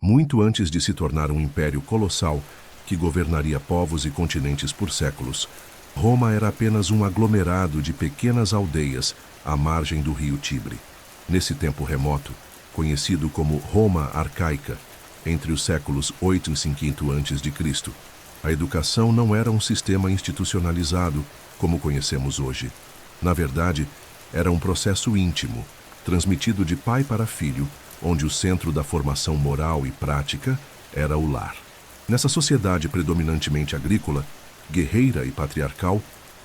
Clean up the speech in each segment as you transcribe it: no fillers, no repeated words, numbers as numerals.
Muito antes de se tornar um império colossal que governaria povos e continentes por séculos, Roma era apenas um aglomerado de pequenas aldeias à margem do rio Tibre. Nesse tempo remoto, conhecido como Roma Arcaica, entre os séculos 8 e 5 a.C., a educação não era um sistema institucionalizado como conhecemos hoje. Na verdade, era um processo íntimo, transmitido de pai para filho, onde o centro da formação moral e prática era o lar. Nessa sociedade predominantemente agrícola, guerreira e patriarcal,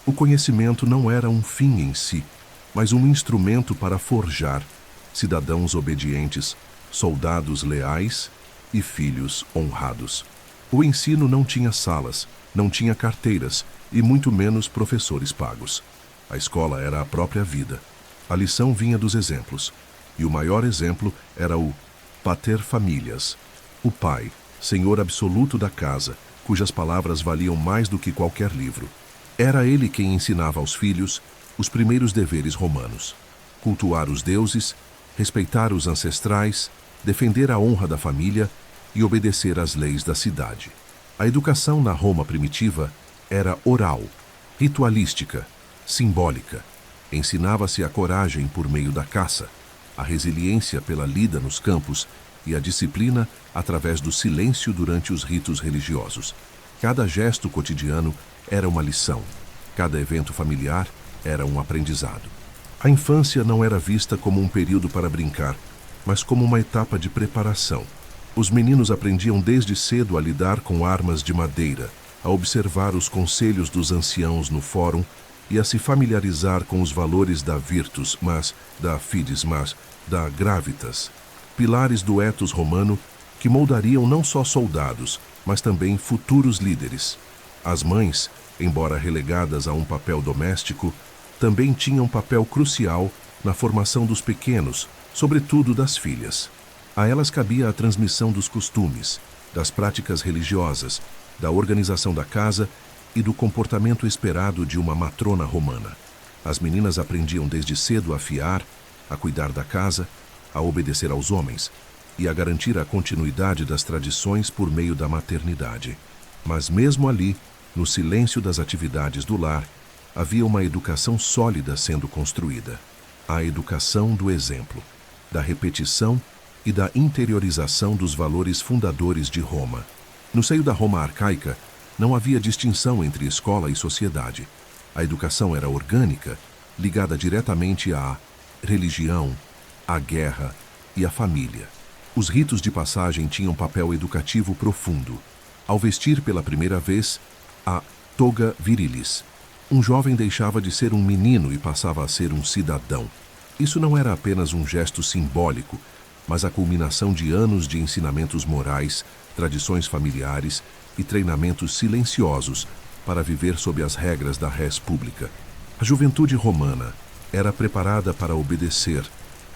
o conhecimento não era um fim em si, mas um instrumento para forjar cidadãos obedientes, soldados leais e filhos honrados. O ensino não tinha salas, não tinha carteiras e muito menos professores pagos. A escola era a própria vida. A lição vinha dos exemplos, e o maior exemplo era o pater familias, o pai, senhor absoluto da casa, cujas palavras valiam mais do que qualquer livro. Era ele quem ensinava aos filhos os primeiros deveres romanos: cultuar os deuses, respeitar os ancestrais, defender a honra da família e obedecer às leis da cidade. A educação na Roma primitiva era oral, ritualística, simbólica. Ensinava-se a coragem por meio da caça, a resiliência pela lida nos campos e a disciplina através do silêncio durante os ritos religiosos. Cada gesto cotidiano era uma lição, cada evento familiar era um aprendizado. A infância não era vista como um período para brincar, mas como uma etapa de preparação. Os meninos aprendiam desde cedo a lidar com armas de madeira, a observar os conselhos dos anciãos no fórum e a se familiarizar com os valores da virtus, da fides, da gravitas, pilares do ethos romano que moldariam não só soldados, mas também futuros líderes. As mães, embora relegadas a um papel doméstico, também tinham papel crucial na formação dos pequenos, sobretudo das filhas. A elas cabia a transmissão dos costumes, das práticas religiosas, da organização da casa e do comportamento esperado de uma matrona romana. As meninas aprendiam desde cedo a fiar, a cuidar da casa, a obedecer aos homens e a garantir a continuidade das tradições por meio da maternidade. Mas mesmo ali, no silêncio das atividades do lar, havia uma educação sólida sendo construída. A educação do exemplo, da repetição e da interiorização dos valores fundadores de Roma. No seio da Roma arcaica, não havia distinção entre escola e sociedade. A educação era orgânica, ligada diretamente à religião, à guerra e à família. Os ritos de passagem tinham papel educativo profundo. Ao vestir pela primeira vez a toga virilis, um jovem deixava de ser um menino e passava a ser um cidadão. Isso não era apenas um gesto simbólico, mas a culminação de anos de ensinamentos morais, tradições familiares e treinamentos silenciosos para viver sob as regras da res pública. A juventude romana era preparada para obedecer,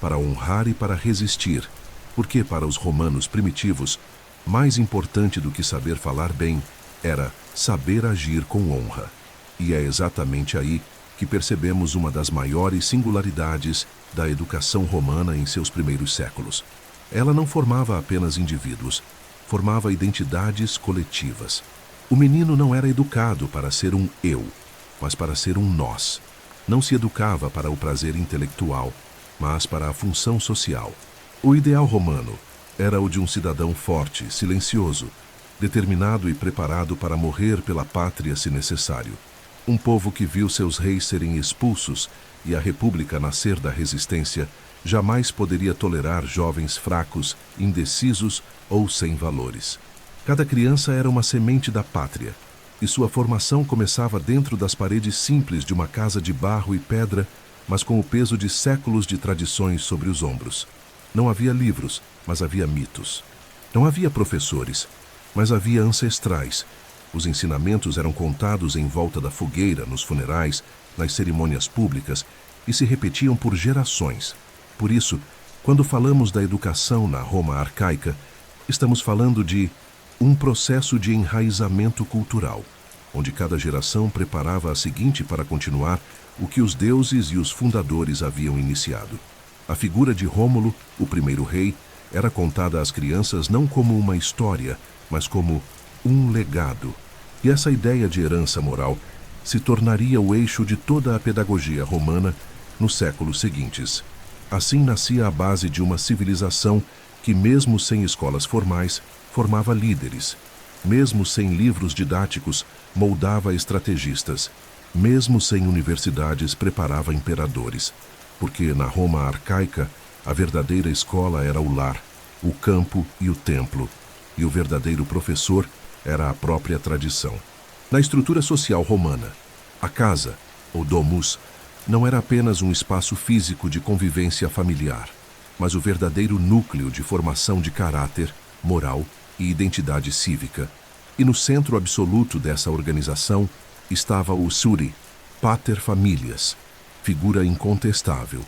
para honrar e para resistir, porque para os romanos primitivos, mais importante do que saber falar bem era saber agir com honra. E é exatamente aí que percebemos uma das maiores singularidades da educação romana em seus primeiros séculos. Ela não formava apenas indivíduos, formava identidades coletivas. O menino não era educado para ser um eu, mas para ser um nós. Não se educava para o prazer intelectual, mas para a função social. O ideal romano era o de um cidadão forte, silencioso, determinado e preparado para morrer pela pátria se necessário. Um povo que viu seus reis serem expulsos e a república nascer da resistência jamais poderia tolerar jovens fracos, indecisos ou sem valores. Cada criança era uma semente da pátria, e sua formação começava dentro das paredes simples de uma casa de barro e pedra, mas com o peso de séculos de tradições sobre os ombros. Não havia livros, mas havia mitos. Não havia professores, mas havia ancestrais. Os ensinamentos eram contados em volta da fogueira, nos funerais, nas cerimônias públicas e se repetiam por gerações. Por isso, quando falamos da educação na Roma arcaica, estamos falando de um processo de enraizamento cultural, onde cada geração preparava a seguinte para continuar o que os deuses e os fundadores haviam iniciado. A figura de Rômulo, o primeiro rei, era contada às crianças não como uma história, mas como um legado. E essa ideia de herança moral se tornaria o eixo de toda a pedagogia romana nos séculos seguintes. Assim nascia a base de uma civilização que, mesmo sem escolas formais, formava líderes. Mesmo sem livros didáticos, moldava estrategistas. Mesmo sem universidades, preparava imperadores. Porque na Roma arcaica, a verdadeira escola era o lar, o campo e o templo. E o verdadeiro professor era a própria tradição. Na estrutura social romana, a casa, ou domus, não era apenas um espaço físico de convivência familiar, mas o verdadeiro núcleo de formação de caráter, moral e identidade cívica. E no centro absoluto dessa organização estava o suri, pater familias, figura incontestável,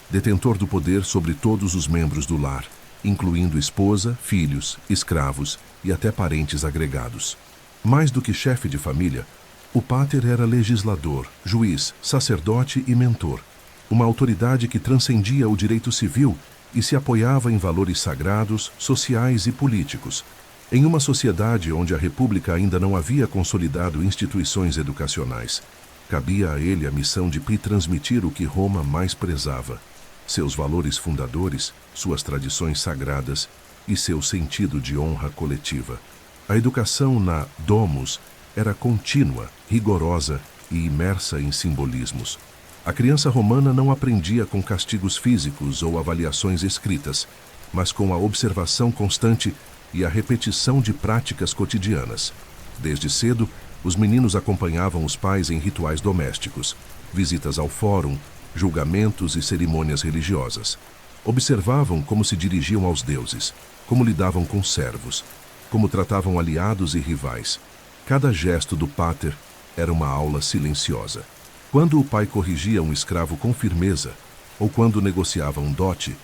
detentor do poder sobre todos os membros do lar, incluindo esposa, filhos, escravos e até parentes agregados. Mais do que chefe de família, o pater era legislador, juiz, sacerdote e mentor, uma autoridade que transcendia o direito civil e se apoiava em valores sagrados, sociais e políticos. Em uma sociedade onde a república ainda não havia consolidado instituições educacionais, cabia a ele a missão de transmitir o que Roma mais prezava: seus valores fundadores, suas tradições sagradas e seu sentido de honra coletiva. A educação na domus era contínua, rigorosa e imersa em simbolismos. A criança romana não aprendia com castigos físicos ou avaliações escritas, mas com a observação constante e a repetição de práticas cotidianas. Desde cedo, os meninos acompanhavam os pais em rituais domésticos, visitas ao fórum, julgamentos e cerimônias religiosas. Observavam como se dirigiam aos deuses, como lidavam com servos, como tratavam aliados e rivais. Cada gesto do pater era uma aula silenciosa. Quando o pai corrigia um escravo com firmeza, ou quando negociava um dote,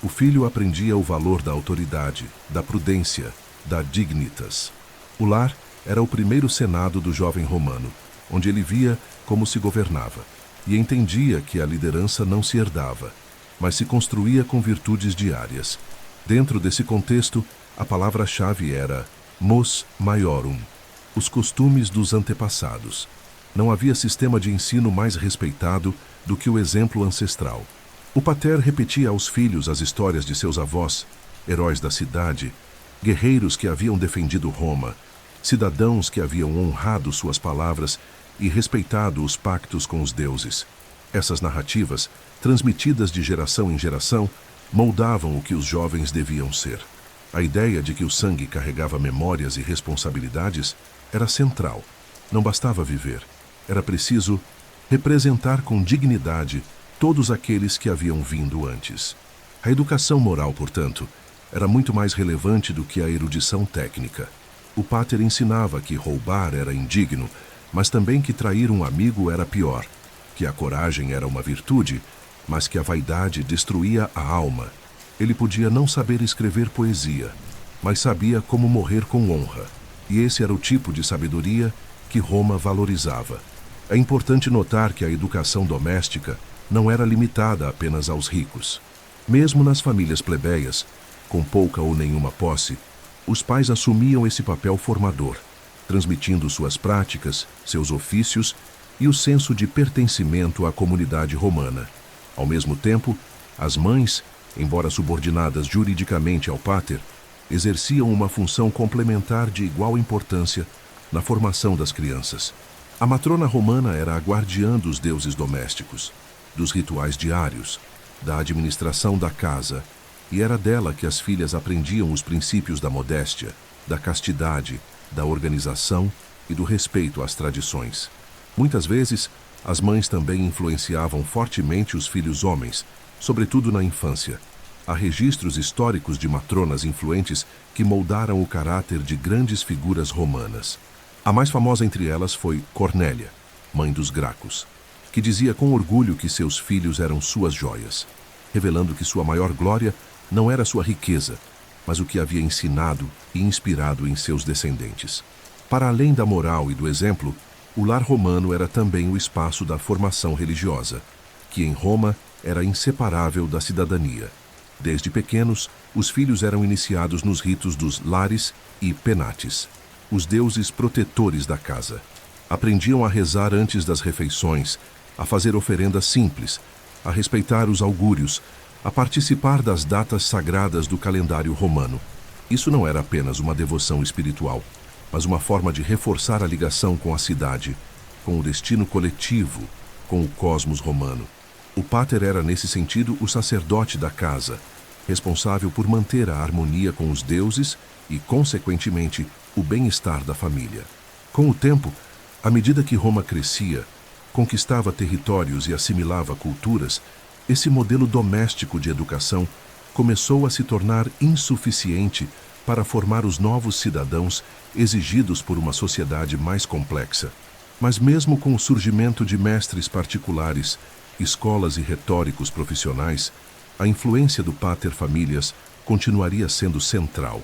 o filho aprendia o valor da autoridade, da prudência, da dignitas. O lar era o primeiro senado do jovem romano, onde ele via como se governava, e entendia que a liderança não se herdava, mas se construía com virtudes diárias. Dentro desse contexto, a palavra-chave era mos maiorum, os costumes dos antepassados. Não havia sistema de ensino mais respeitado do que o exemplo ancestral. O pater repetia aos filhos as histórias de seus avós, heróis da cidade, guerreiros que haviam defendido Roma, cidadãos que haviam honrado suas palavras e respeitado os pactos com os deuses. Essas narrativas, transmitidas de geração em geração, moldavam o que os jovens deviam ser. A ideia de que o sangue carregava memórias e responsabilidades era central. Não bastava viver. Era preciso representar com dignidade todos aqueles que haviam vindo antes. A educação moral, portanto, era muito mais relevante do que a erudição técnica. O pater ensinava que roubar era indigno, mas também que trair um amigo era pior, que a coragem era uma virtude, mas que a vaidade destruía a alma. Ele podia não saber escrever poesia, mas sabia como morrer com honra. E esse era o tipo de sabedoria que Roma valorizava. É importante notar que a educação doméstica não era limitada apenas aos ricos. Mesmo nas famílias plebeias, com pouca ou nenhuma posse, os pais assumiam esse papel formador, transmitindo suas práticas, seus ofícios e o senso de pertencimento à comunidade romana. Ao mesmo tempo, as mães, embora subordinadas juridicamente ao pater, exerciam uma função complementar de igual importância na formação das crianças. A matrona romana era a guardiã dos deuses domésticos, dos rituais diários, da administração da casa, e era dela que as filhas aprendiam os princípios da modéstia, da castidade, da organização e do respeito às tradições. Muitas vezes, as mães também influenciavam fortemente os filhos homens, sobretudo na infância. Há registros históricos de matronas influentes que moldaram o caráter de grandes figuras romanas. A mais famosa entre elas foi Cornélia, mãe dos Gracos, que dizia com orgulho que seus filhos eram suas joias, revelando que sua maior glória não era sua riqueza, mas o que havia ensinado e inspirado em seus descendentes. Para além da moral e do exemplo, o lar romano era também o espaço da formação religiosa, que em Roma era inseparável da cidadania. Desde pequenos, os filhos eram iniciados nos ritos dos lares e penates, os deuses protetores da casa. Aprendiam a rezar antes das refeições, a fazer oferendas simples, a respeitar os augúrios, a participar das datas sagradas do calendário romano. Isso não era apenas uma devoção espiritual, mas uma forma de reforçar a ligação com a cidade, com o destino coletivo, com o cosmos romano. O pater era, nesse sentido, o sacerdote da casa, responsável por manter a harmonia com os deuses e, consequentemente, o bem-estar da família. Com o tempo, à medida que Roma crescia, conquistava territórios e assimilava culturas, esse modelo doméstico de educação começou a se tornar insuficiente para formar os novos cidadãos exigidos por uma sociedade mais complexa. Mas mesmo com o surgimento de mestres particulares, escolas e retóricos profissionais, a influência do pater familias continuaria sendo central.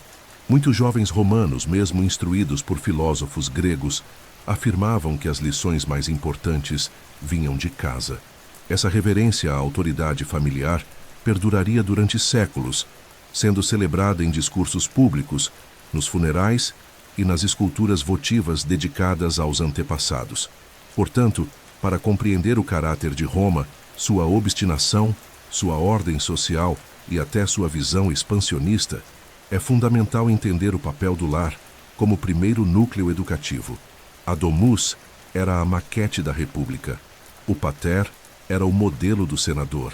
Muitos jovens romanos, mesmo instruídos por filósofos gregos, afirmavam que as lições mais importantes vinham de casa. Essa reverência à autoridade familiar perduraria durante séculos, sendo celebrada em discursos públicos, nos funerais e nas esculturas votivas dedicadas aos antepassados. Portanto, para compreender o caráter de Roma, sua obstinação, sua ordem social e até sua visão expansionista, é fundamental entender o papel do lar como primeiro núcleo educativo. A domus era a maquete da república. O pater era o modelo do senador.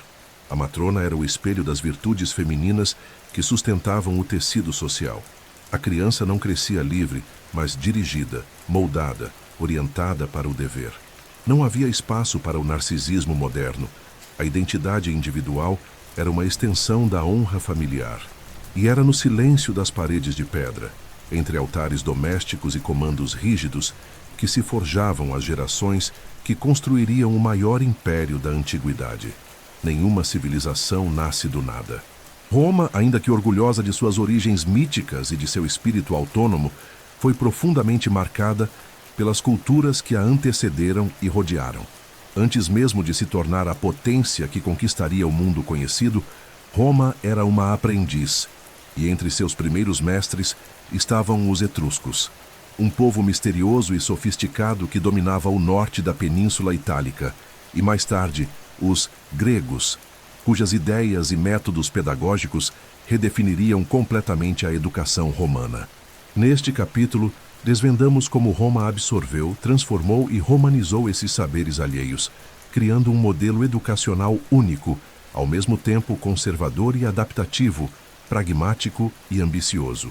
A matrona era o espelho das virtudes femininas que sustentavam o tecido social. A criança não crescia livre, mas dirigida, moldada, orientada para o dever. Não havia espaço para o narcisismo moderno. A identidade individual era uma extensão da honra familiar. E era no silêncio das paredes de pedra, entre altares domésticos e comandos rígidos, que se forjavam as gerações que construiriam o maior império da antiguidade. Nenhuma civilização nasce do nada. Roma, ainda que orgulhosa de suas origens míticas e de seu espírito autônomo, foi profundamente marcada pelas culturas que a antecederam e rodearam. Antes mesmo de se tornar a potência que conquistaria o mundo conhecido, Roma era uma aprendiz, e entre seus primeiros mestres estavam os etruscos, um povo misterioso e sofisticado que dominava o norte da Península Itálica, e mais tarde, os gregos, cujas ideias e métodos pedagógicos redefiniriam completamente a educação romana. Neste capítulo, desvendamos como Roma absorveu, transformou e romanizou esses saberes alheios, criando um modelo educacional único, ao mesmo tempo conservador e adaptativo, pragmático e ambicioso.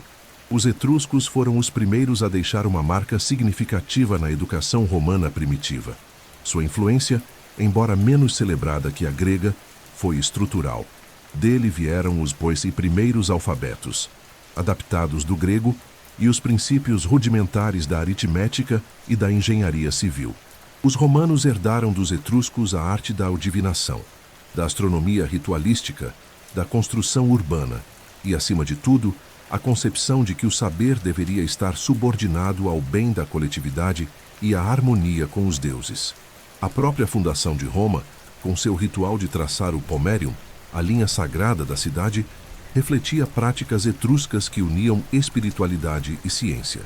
Os etruscos foram os primeiros a deixar uma marca significativa na educação romana primitiva. Sua influência, embora menos celebrada que a grega, foi estrutural. Dele vieram os primeiros alfabetos, adaptados do grego, e os princípios rudimentares da aritmética e da engenharia civil. Os romanos herdaram dos etruscos a arte da divinação, da astronomia ritualística, da construção urbana e, acima de tudo, a concepção de que o saber deveria estar subordinado ao bem da coletividade e à harmonia com os deuses. A própria fundação de Roma, com seu ritual de traçar o pomerium, a linha sagrada da cidade, refletia práticas etruscas que uniam espiritualidade e ciência.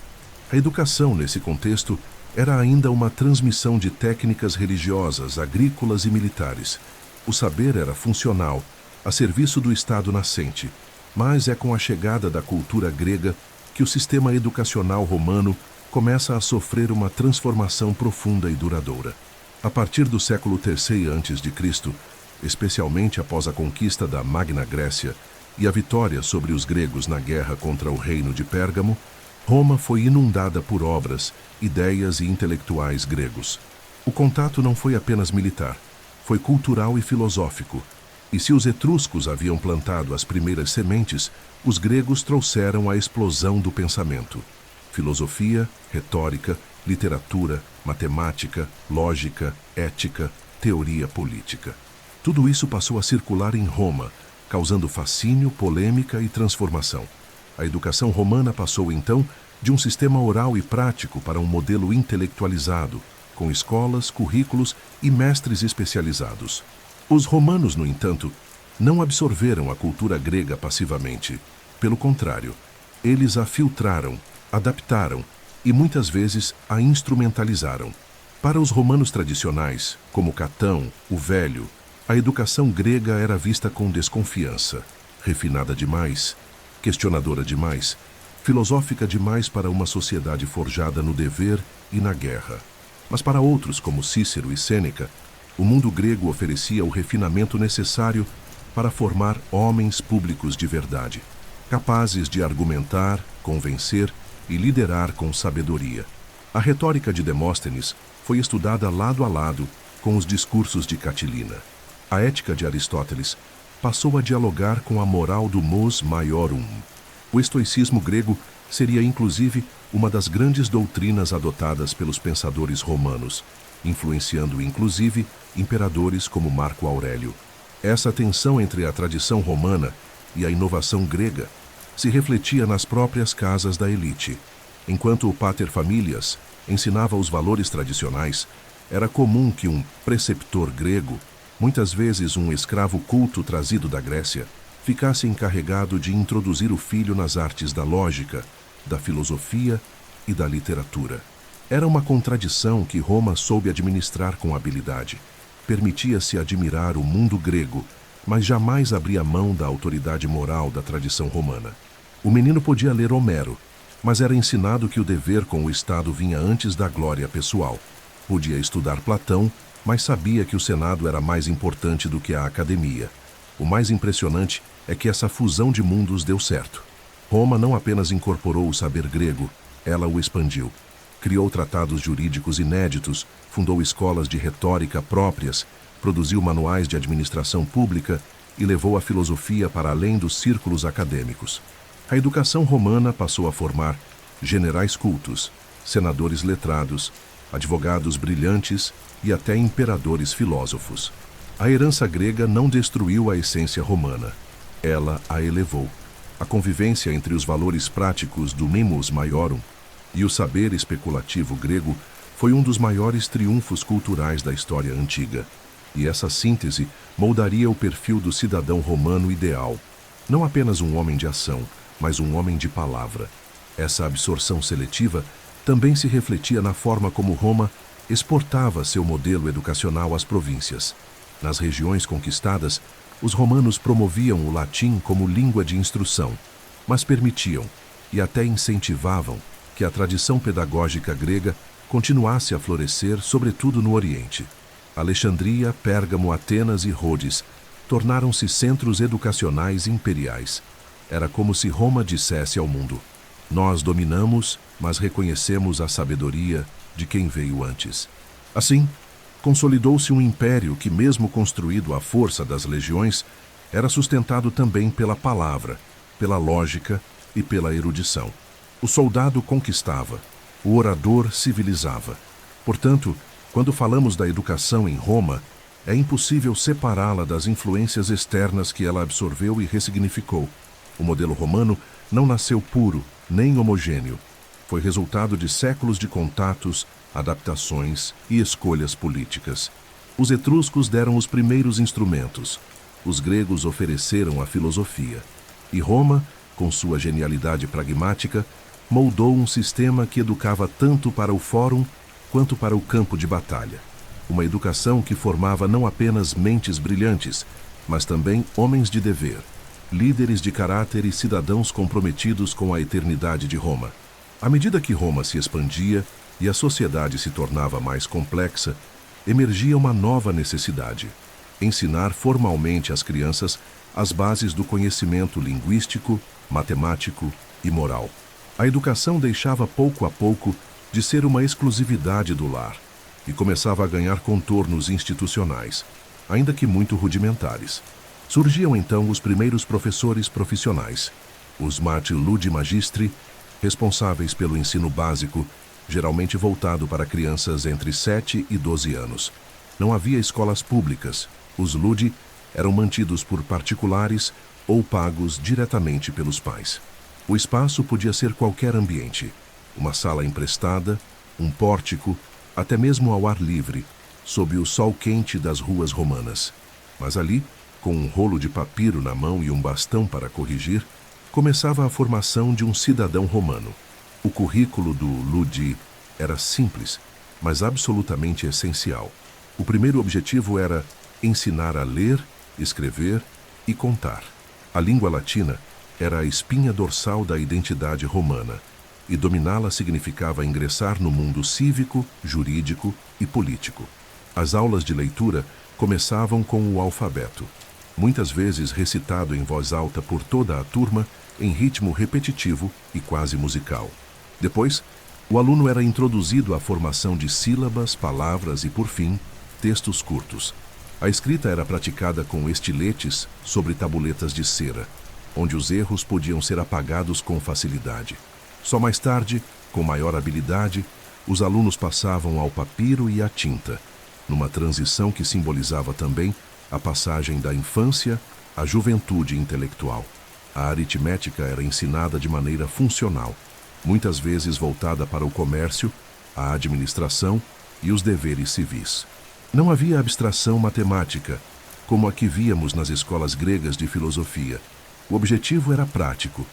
A educação, nesse contexto, era ainda uma transmissão de técnicas religiosas, agrícolas e militares. O saber era funcional, a serviço do Estado nascente, mas é com a chegada da cultura grega que o sistema educacional romano começa a sofrer uma transformação profunda e duradoura. A partir do século III a.C., especialmente após a conquista da Magna Grécia e a vitória sobre os gregos na guerra contra o reino de Pérgamo, Roma foi inundada por obras, ideias e intelectuais gregos. O contato não foi apenas militar, foi cultural e filosófico. E se os etruscos haviam plantado as primeiras sementes, os gregos trouxeram a explosão do pensamento. Filosofia, retórica, literatura, matemática, lógica, ética, teoria política. Tudo isso passou a circular em Roma, causando fascínio, polêmica e transformação. A educação romana passou, então, de um sistema oral e prático para um modelo intelectualizado, com escolas, currículos e mestres especializados. Os romanos, no entanto, não absorveram a cultura grega passivamente. Pelo contrário, eles a filtraram, adaptaram e muitas vezes a instrumentalizaram. Para os romanos tradicionais, como Catão, o Velho, a educação grega era vista com desconfiança, refinada demais, questionadora demais, filosófica demais para uma sociedade forjada no dever e na guerra. Mas para outros, como Cícero e Sêneca, o mundo grego oferecia o refinamento necessário para formar homens públicos de verdade, capazes de argumentar, convencer e liderar com sabedoria. A retórica de Demóstenes foi estudada lado a lado com os discursos de Catilina. A ética de Aristóteles passou a dialogar com a moral do mos maiorum. O estoicismo grego seria inclusive uma das grandes doutrinas adotadas pelos pensadores romanos, influenciando inclusive imperadores como Marco Aurélio. Essa tensão entre a tradição romana e a inovação grega se refletia nas próprias casas da elite. Enquanto o pater familias ensinava os valores tradicionais, era comum que um preceptor grego, muitas vezes um escravo culto trazido da Grécia, ficasse encarregado de introduzir o filho nas artes da lógica, da filosofia e da literatura. Era uma contradição que Roma soube administrar com habilidade. Permitia-se admirar o mundo grego, mas jamais abria mão da autoridade moral da tradição romana. O menino podia ler Homero, mas era ensinado que o dever com o Estado vinha antes da glória pessoal. Podia estudar Platão, mas sabia que o Senado era mais importante do que a academia. O mais impressionante é que essa fusão de mundos deu certo. Roma não apenas incorporou o saber grego, ela o expandiu. Criou tratados jurídicos inéditos, fundou escolas de retórica próprias, produziu manuais de administração pública e levou a filosofia para além dos círculos acadêmicos. A educação romana passou a formar generais cultos, senadores letrados, advogados brilhantes e até imperadores filósofos. A herança grega não destruiu a essência romana, ela a elevou. A convivência entre os valores práticos do mimos maiorum e o saber especulativo grego foi um dos maiores triunfos culturais da história antiga. E essa síntese moldaria o perfil do cidadão romano ideal, não apenas um homem de ação, mas um homem de palavra. Essa absorção seletiva também se refletia na forma como Roma exportava seu modelo educacional às províncias. Nas regiões conquistadas, os romanos promoviam o latim como língua de instrução, mas permitiam, e até incentivavam, que a tradição pedagógica grega continuasse a florescer, sobretudo no Oriente. Alexandria, Pérgamo, Atenas e Rhodes tornaram-se centros educacionais imperiais. Era como se Roma dissesse ao mundo: nós dominamos, mas reconhecemos a sabedoria de quem veio antes. Assim, consolidou-se um império que, mesmo construído à força das legiões, era sustentado também pela palavra, pela lógica e pela erudição. O soldado conquistava, o orador civilizava. Portanto, quando falamos da educação em Roma, é impossível separá-la das influências externas que ela absorveu e ressignificou. O modelo romano não nasceu puro, nem homogêneo. Foi resultado de séculos de contatos, adaptações e escolhas políticas. Os etruscos deram os primeiros instrumentos. Os gregos ofereceram a filosofia. E Roma, com sua genialidade pragmática, moldou um sistema que educava tanto para o fórum quanto para o campo de batalha. Uma educação que formava não apenas mentes brilhantes, mas também homens de dever, líderes de caráter e cidadãos comprometidos com a eternidade de Roma. À medida que Roma se expandia e a sociedade se tornava mais complexa, emergia uma nova necessidade: ensinar formalmente às crianças as bases do conhecimento linguístico, matemático e moral. A educação deixava pouco a pouco de ser uma exclusividade do lar e começava a ganhar contornos institucionais, ainda que muito rudimentares. Surgiam então os primeiros professores profissionais, os mati ludi magistri, responsáveis pelo ensino básico, geralmente voltado para crianças entre 7 e 12 anos. Não havia escolas públicas. Os ludi eram mantidos por particulares ou pagos diretamente pelos pais. O espaço podia ser qualquer ambiente: uma sala emprestada, um pórtico, até mesmo ao ar livre, sob o sol quente das ruas romanas. Mas ali com um rolo de papiro na mão e um bastão para corrigir, começava a formação de um cidadão romano. O currículo do Ludi era simples, mas absolutamente essencial. O primeiro objetivo era ensinar a ler, escrever e contar. A língua latina era a espinha dorsal da identidade romana, e dominá-la significava ingressar no mundo cívico, jurídico e político. As aulas de leitura começavam com o alfabeto, muitas vezes recitado em voz alta por toda a turma, em ritmo repetitivo e quase musical. Depois, o aluno era introduzido à formação de sílabas, palavras e, por fim, textos curtos. A escrita era praticada com estiletes sobre tabuletas de cera, onde os erros podiam ser apagados com facilidade. Só mais tarde, com maior habilidade, os alunos passavam ao papiro e à tinta, numa transição que simbolizava também a passagem da infância à juventude intelectual. A aritmética era ensinada de maneira funcional, muitas vezes voltada para o comércio, a administração e os deveres civis. Não havia abstração matemática, como a que víamos nas escolas gregas de filosofia. O objetivo era prático: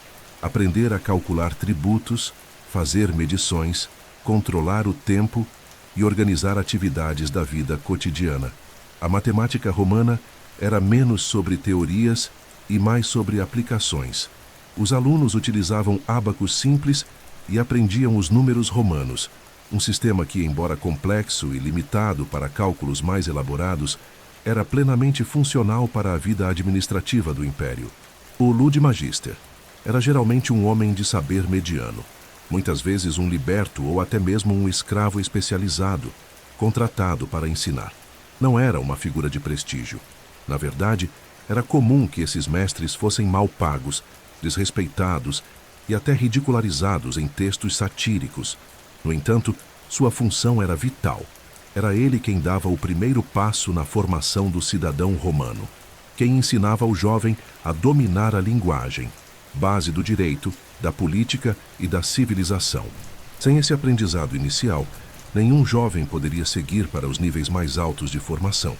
aprender a calcular tributos, fazer medições, controlar o tempo e organizar atividades da vida cotidiana. A matemática romana era menos sobre teorias e mais sobre aplicações. Os alunos utilizavam ábacos simples e aprendiam os números romanos, um sistema que, embora complexo e limitado para cálculos mais elaborados, era plenamente funcional para a vida administrativa do império. O Ludi Magister era geralmente um homem de saber mediano, muitas vezes um liberto ou até mesmo um escravo especializado, contratado para ensinar. Não era uma figura de prestígio. Na verdade, era comum que esses mestres fossem mal pagos, desrespeitados e até ridicularizados em textos satíricos. No entanto, sua função era vital. Era ele quem dava o primeiro passo na formação do cidadão romano, quem ensinava o jovem a dominar a linguagem, base do direito, da política e da civilização. Sem esse aprendizado inicial, nenhum jovem poderia seguir para os níveis mais altos de formação,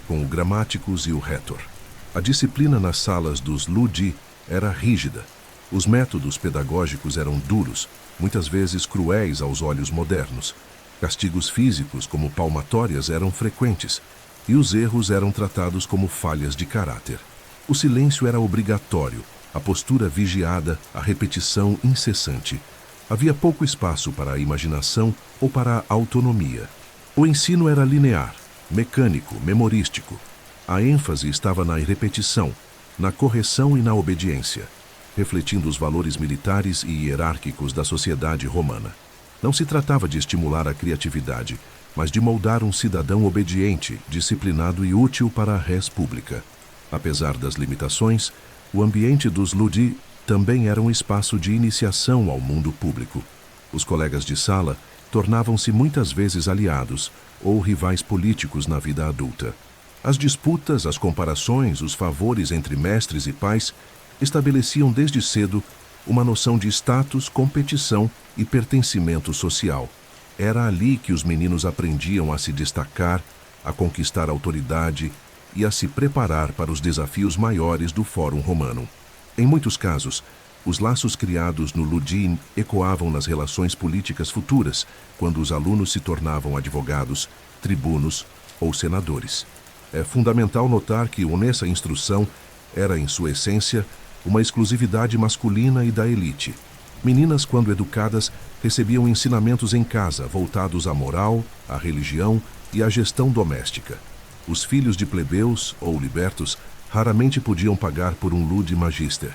com o Grammaticus e o Rhetor. A disciplina nas salas dos Ludi era rígida. Os métodos pedagógicos eram duros, muitas vezes cruéis aos olhos modernos. Castigos físicos, como palmatórias, eram frequentes, e os erros eram tratados como falhas de caráter. O silêncio era obrigatório, a postura vigiada, a repetição incessante. Havia pouco espaço para a imaginação ou para a autonomia. O ensino era linear, mecânico, memorístico. A ênfase estava na repetição, na correção e na obediência, refletindo os valores militares e hierárquicos da sociedade romana. Não se tratava de estimular a criatividade, mas de moldar um cidadão obediente, disciplinado e útil para a res pública. Apesar das limitações, o ambiente dos Ludi também era um espaço de iniciação ao mundo público. Os colegas de sala tornavam-se muitas vezes aliados ou rivais políticos na vida adulta. As disputas, as comparações, os favores entre mestres e pais estabeleciam desde cedo uma noção de status, competição e pertencimento social. Era ali que os meninos aprendiam a se destacar, a conquistar autoridade e a se preparar para os desafios maiores do Fórum Romano. Em muitos casos, os laços criados no Ludi ecoavam nas relações políticas futuras, quando os alunos se tornavam advogados, tribunos ou senadores. É fundamental notar que nessa instrução era, em sua essência, uma exclusividade masculina e da elite. Meninas, quando educadas, recebiam ensinamentos em casa voltados à moral, à religião e à gestão doméstica. Os filhos de plebeus ou libertos raramente podiam pagar por um Ludi Magister,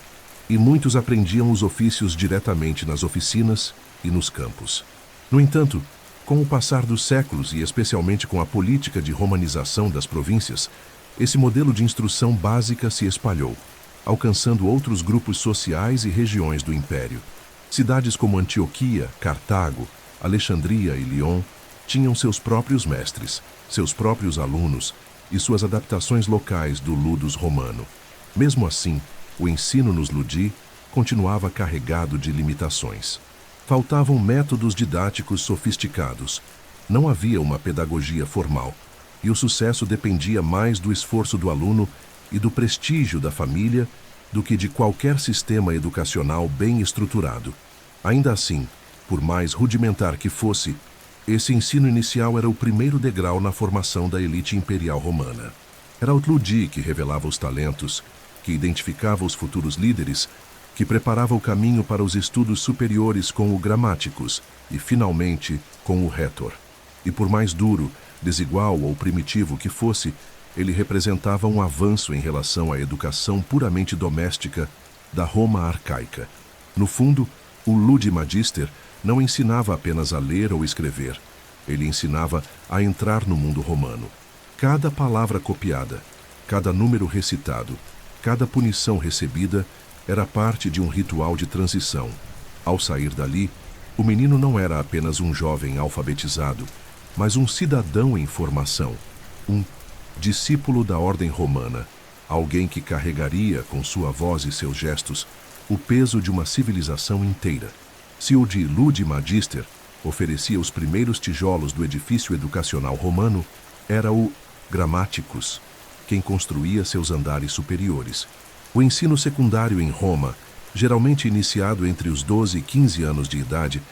e muitos aprendiam os ofícios diretamente nas oficinas e nos campos. No entanto, com o passar dos séculos e especialmente com a política de romanização das províncias, esse modelo de instrução básica se espalhou, alcançando outros grupos sociais e regiões do império. Cidades como Antioquia, Cartago, Alexandria e Lyon tinham seus próprios mestres, seus próprios alunos e suas adaptações locais do ludus romano. Mesmo assim, o ensino nos Ludi continuava carregado de limitações. Faltavam métodos didáticos sofisticados. Não havia uma pedagogia formal, e o sucesso dependia mais do esforço do aluno e do prestígio da família do que de qualquer sistema educacional bem estruturado. Ainda assim, por mais rudimentar que fosse, esse ensino inicial era o primeiro degrau na formação da elite imperial romana. Era o Tludi que revelava os talentos, que identificava os futuros líderes, que preparava o caminho para os estudos superiores com o Grammaticus e, finalmente, com o Rhetor. E por mais duro, desigual ou primitivo que fosse, ele representava um avanço em relação à educação puramente doméstica da Roma arcaica. No fundo, o Ludi Magister não ensinava apenas a ler ou escrever. Ele ensinava a entrar no mundo romano. Cada palavra copiada, cada número recitado, cada punição recebida era parte de um ritual de transição. Ao sair dali, o menino não era apenas um jovem alfabetizado, mas um cidadão em formação, um discípulo da ordem romana, alguém que carregaria, com sua voz e seus gestos, o peso de uma civilização inteira. Se o de Ludi Magister oferecia os primeiros tijolos do edifício educacional romano, era o Grammaticus quem construía seus andares superiores. O ensino secundário em Roma, geralmente iniciado entre os 12 e 15 anos de idade,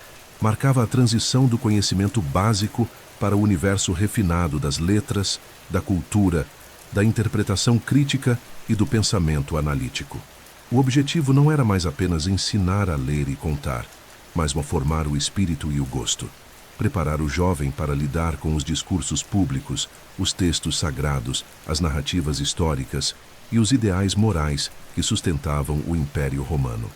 marcava a transição do conhecimento básico para o universo refinado das letras, da cultura, da interpretação crítica e do pensamento analítico. O objetivo não era mais apenas ensinar a ler e contar, mas formar o espírito e o gosto. Preparar o jovem para lidar com os discursos públicos, os textos sagrados, as narrativas históricas e os ideais morais que sustentavam o Império Romano.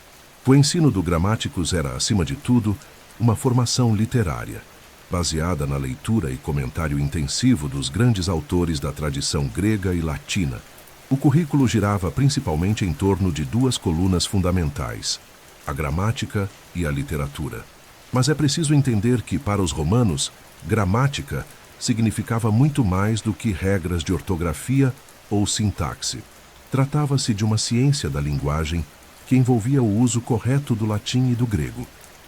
O ensino do Grammaticus era, acima de tudo, uma formação literária, baseada na leitura e comentário intensivo dos grandes autores da tradição grega e latina. O currículo girava principalmente em torno de duas colunas fundamentais: a gramática e a literatura. Mas é preciso entender que, para os romanos, gramática significava muito mais do que regras de ortografia ou sintaxe. Tratava-se de uma ciência da linguagem que envolvia o uso correto do latim e do grego,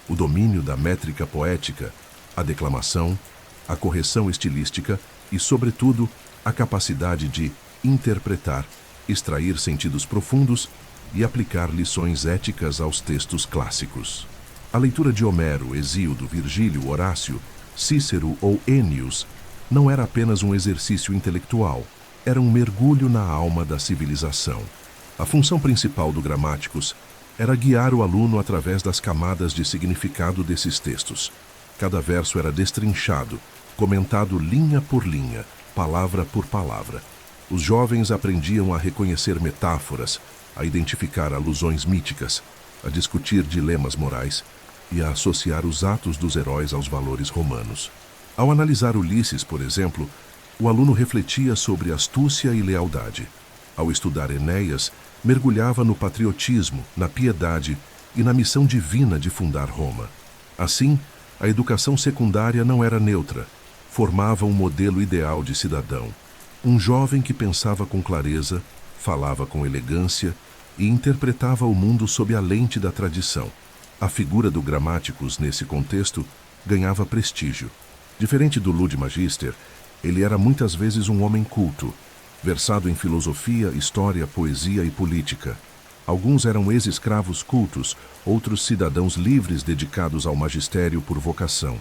o domínio da métrica poética, a declamação, a correção estilística e, sobretudo, a capacidade de interpretar, extrair sentidos profundos e aplicar lições éticas aos textos clássicos. A leitura de Homero, Hesíodo, Virgílio, Horácio, Cícero ou Ennius não era apenas um exercício intelectual, era um mergulho na alma da civilização. A função principal do Grammaticus era guiar o aluno através das camadas de significado desses textos. Cada verso era destrinchado, comentado linha por linha, palavra por palavra. Os jovens aprendiam a reconhecer metáforas, a identificar alusões míticas, a discutir dilemas morais e a associar os atos dos heróis aos valores romanos. Ao analisar Ulisses, por exemplo, o aluno refletia sobre astúcia e lealdade. Ao estudar Enéas, mergulhava no patriotismo, na piedade e na missão divina de fundar Roma. Assim, a educação secundária não era neutra, formava um modelo ideal de cidadão. Um jovem que pensava com clareza, falava com elegância e interpretava o mundo sob a lente da tradição. A figura do Grammaticus, nesse contexto, ganhava prestígio. Diferente do Ludi Magister, ele era muitas vezes um homem culto, versado em filosofia, história, poesia e política. Alguns eram ex-escravos cultos, outros cidadãos livres dedicados ao magistério por vocação.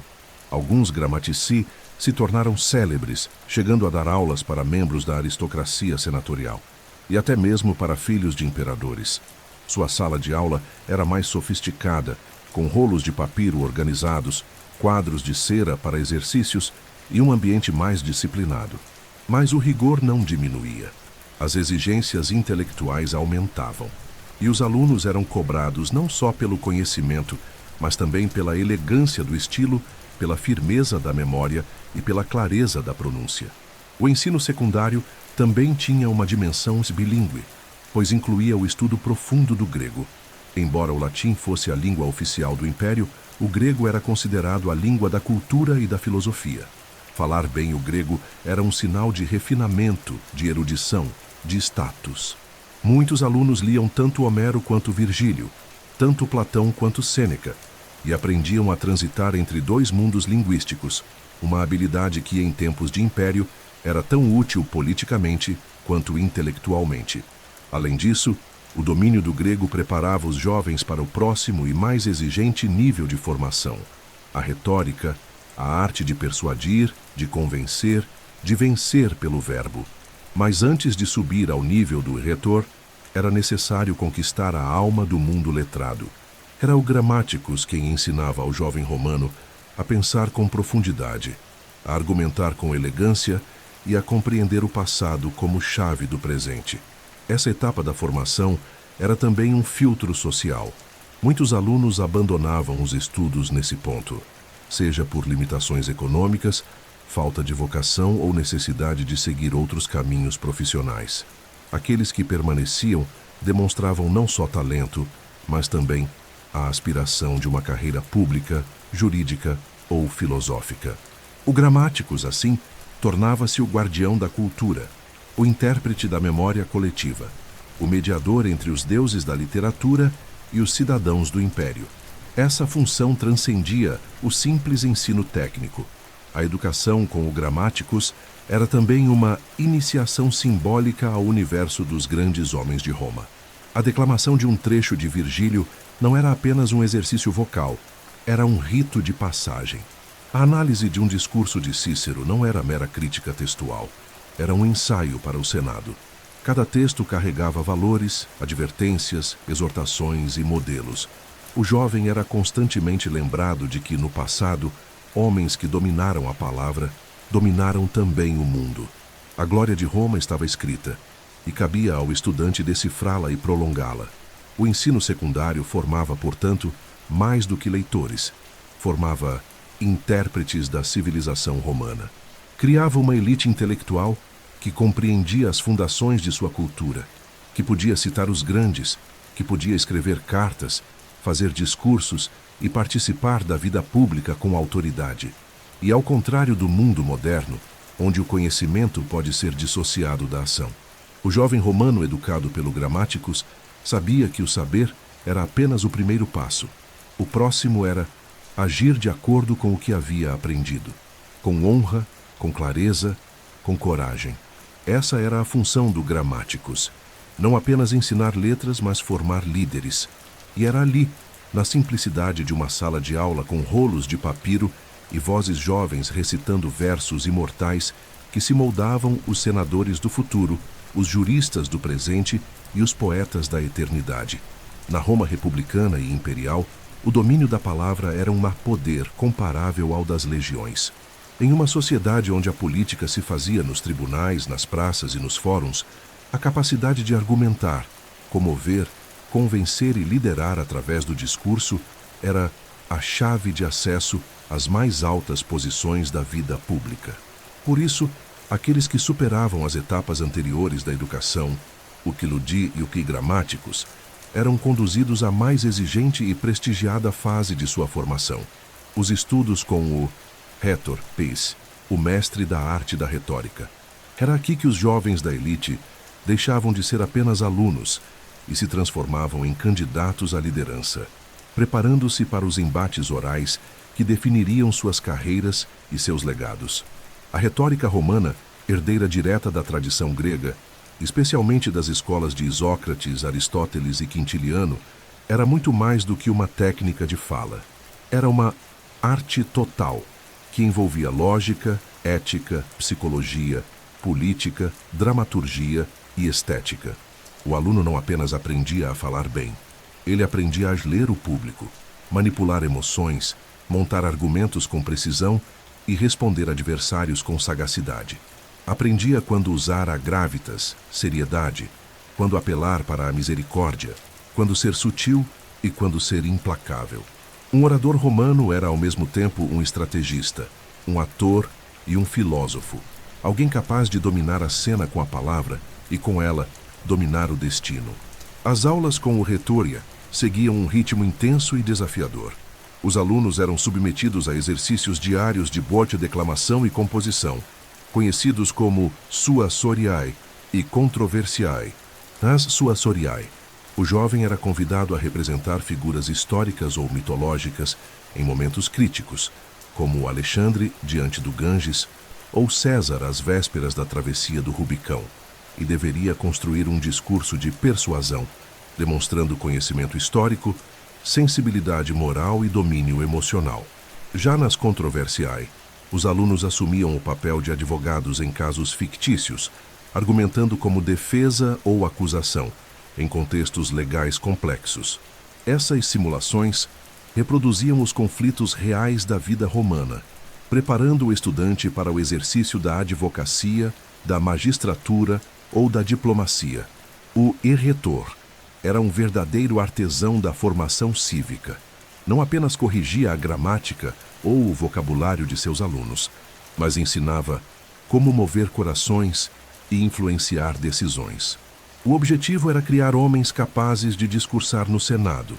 Alguns grammatici se tornaram célebres, chegando a dar aulas para membros da aristocracia senatorial, e até mesmo para filhos de imperadores. Sua sala de aula era mais sofisticada, com rolos de papiro organizados, quadros de cera para exercícios e um ambiente mais disciplinado. Mas o rigor não diminuía. As exigências intelectuais aumentavam. E os alunos eram cobrados não só pelo conhecimento, mas também pela elegância do estilo, pela firmeza da memória e pela clareza da pronúncia. O ensino secundário também tinha uma dimensão bilíngue, pois incluía o estudo profundo do grego. Embora o latim fosse a língua oficial do Império, o grego era considerado a língua da cultura e da filosofia. Falar bem o grego era um sinal de refinamento, de erudição, de status. Muitos alunos liam tanto Homero quanto Virgílio, tanto Platão quanto Sêneca, e aprendiam a transitar entre dois mundos linguísticos, uma habilidade que, em tempos de império, era tão útil politicamente quanto intelectualmente. Além disso, o domínio do grego preparava os jovens para o próximo e mais exigente nível de formação: a retórica, a arte de persuadir, de convencer, de vencer pelo verbo. Mas antes de subir ao nível do retor, era necessário conquistar a alma do mundo letrado. Era o Gramáticos quem ensinava ao jovem romano a pensar com profundidade, a argumentar com elegância e a compreender o passado como chave do presente. Essa etapa da formação era também um filtro social. Muitos alunos abandonavam os estudos nesse ponto, seja por limitações econômicas, falta de vocação ou necessidade de seguir outros caminhos profissionais. Aqueles que permaneciam demonstravam não só talento, mas também a aspiração de uma carreira pública, jurídica ou filosófica. O Gramáticos, assim, tornava-se o guardião da cultura, o intérprete da memória coletiva, o mediador entre os deuses da literatura e os cidadãos do império. Essa função transcendia o simples ensino técnico. A educação com o Gramáticos era também uma iniciação simbólica ao universo dos grandes homens de Roma. A declamação de um trecho de Virgílio não era apenas um exercício vocal, era um rito de passagem. A análise de um discurso de Cícero não era mera crítica textual, era um ensaio para o Senado. Cada texto carregava valores, advertências, exortações e modelos. O jovem era constantemente lembrado de que, no passado, homens que dominaram a palavra dominaram também o mundo. A glória de Roma estava escrita, e cabia ao estudante decifrá-la e prolongá-la. O ensino secundário formava, portanto, mais do que leitores, formava intérpretes da civilização romana. Criava uma elite intelectual que compreendia as fundações de sua cultura, que podia citar os grandes, que podia escrever cartas, fazer discursos e participar da vida pública com autoridade. E ao contrário do mundo moderno, onde o conhecimento pode ser dissociado da ação, o jovem romano educado pelo Gramáticos sabia que o saber era apenas o primeiro passo. O próximo era agir de acordo com o que havia aprendido, com honra, com clareza, com coragem. Essa era a função do Gramáticos, não apenas ensinar letras, mas formar líderes. E era ali, na simplicidade de uma sala de aula com rolos de papiro e vozes jovens recitando versos imortais, que se moldavam os senadores do futuro, os juristas do presente e os poetas da eternidade. Na Roma republicana e imperial, o domínio da palavra era um poder comparável ao das legiões. Em uma sociedade onde a política se fazia nos tribunais, nas praças e nos fóruns, a capacidade de argumentar, comover, convencer e liderar através do discurso era a chave de acesso às mais altas posições da vida pública. Por isso, aqueles que superavam as etapas anteriores da educação, o Quiludi e o Gramáticos, eram conduzidos à mais exigente e prestigiada fase de sua formação, os estudos com o Rhetor Pais, o mestre da arte da retórica. Era aqui que os jovens da elite deixavam de ser apenas alunos e se transformavam em candidatos à liderança, preparando-se para os embates orais que definiriam suas carreiras e seus legados. A retórica romana, herdeira direta da tradição grega, especialmente das escolas de Isócrates, Aristóteles e Quintiliano, era muito mais do que uma técnica de fala. Era uma arte total, que envolvia lógica, ética, psicologia, política, dramaturgia e estética. O aluno não apenas aprendia a falar bem, ele aprendia a ler o público, manipular emoções, montar argumentos com precisão e responder adversários com sagacidade. Aprendia quando usar a gravitas, seriedade, quando apelar para a misericórdia, quando ser sutil e quando ser implacável. Um orador romano era ao mesmo tempo um estrategista, um ator e um filósofo, alguém capaz de dominar a cena com a palavra e, com ela, dominar o destino. As aulas com o Retória seguiam um ritmo intenso e desafiador. Os alunos eram submetidos a exercícios diários de boa declamação e composição, conhecidos como sua soriae e controversiae. Nas sua soriae, o jovem era convidado a representar figuras históricas ou mitológicas em momentos críticos, como Alexandre diante do Ganges ou César às vésperas da travessia do Rubicão. e deveria construir um discurso de persuasão, demonstrando conhecimento histórico, sensibilidade moral e domínio emocional. Já nas controversiae, os alunos assumiam o papel de advogados em casos fictícios, argumentando como defesa ou acusação, em contextos legais complexos. Essas simulações reproduziam os conflitos reais da vida romana, preparando o estudante para o exercício da advocacia, da magistratura ou da diplomacia. O irretor era um verdadeiro artesão da formação cívica. Não apenas corrigia a gramática ou o vocabulário de seus alunos, mas ensinava como mover corações e influenciar decisões. O objetivo era criar homens capazes de discursar no Senado,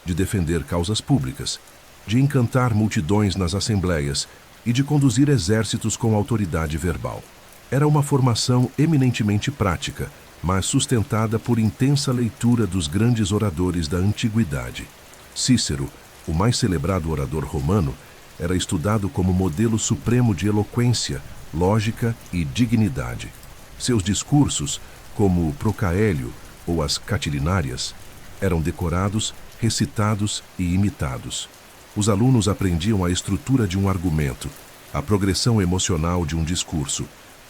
de defender causas públicas, de encantar multidões nas assembleias e de conduzir exércitos com autoridade verbal. Era uma formação eminentemente prática, mas sustentada por intensa leitura dos grandes oradores da antiguidade. Cícero, o mais celebrado orador romano, era estudado como modelo supremo de eloquência, lógica e dignidade. Seus discursos, como o Procaélio ou as Catilinárias, eram decorados, recitados e imitados. Os alunos aprendiam a estrutura de um argumento, a progressão emocional de um discurso,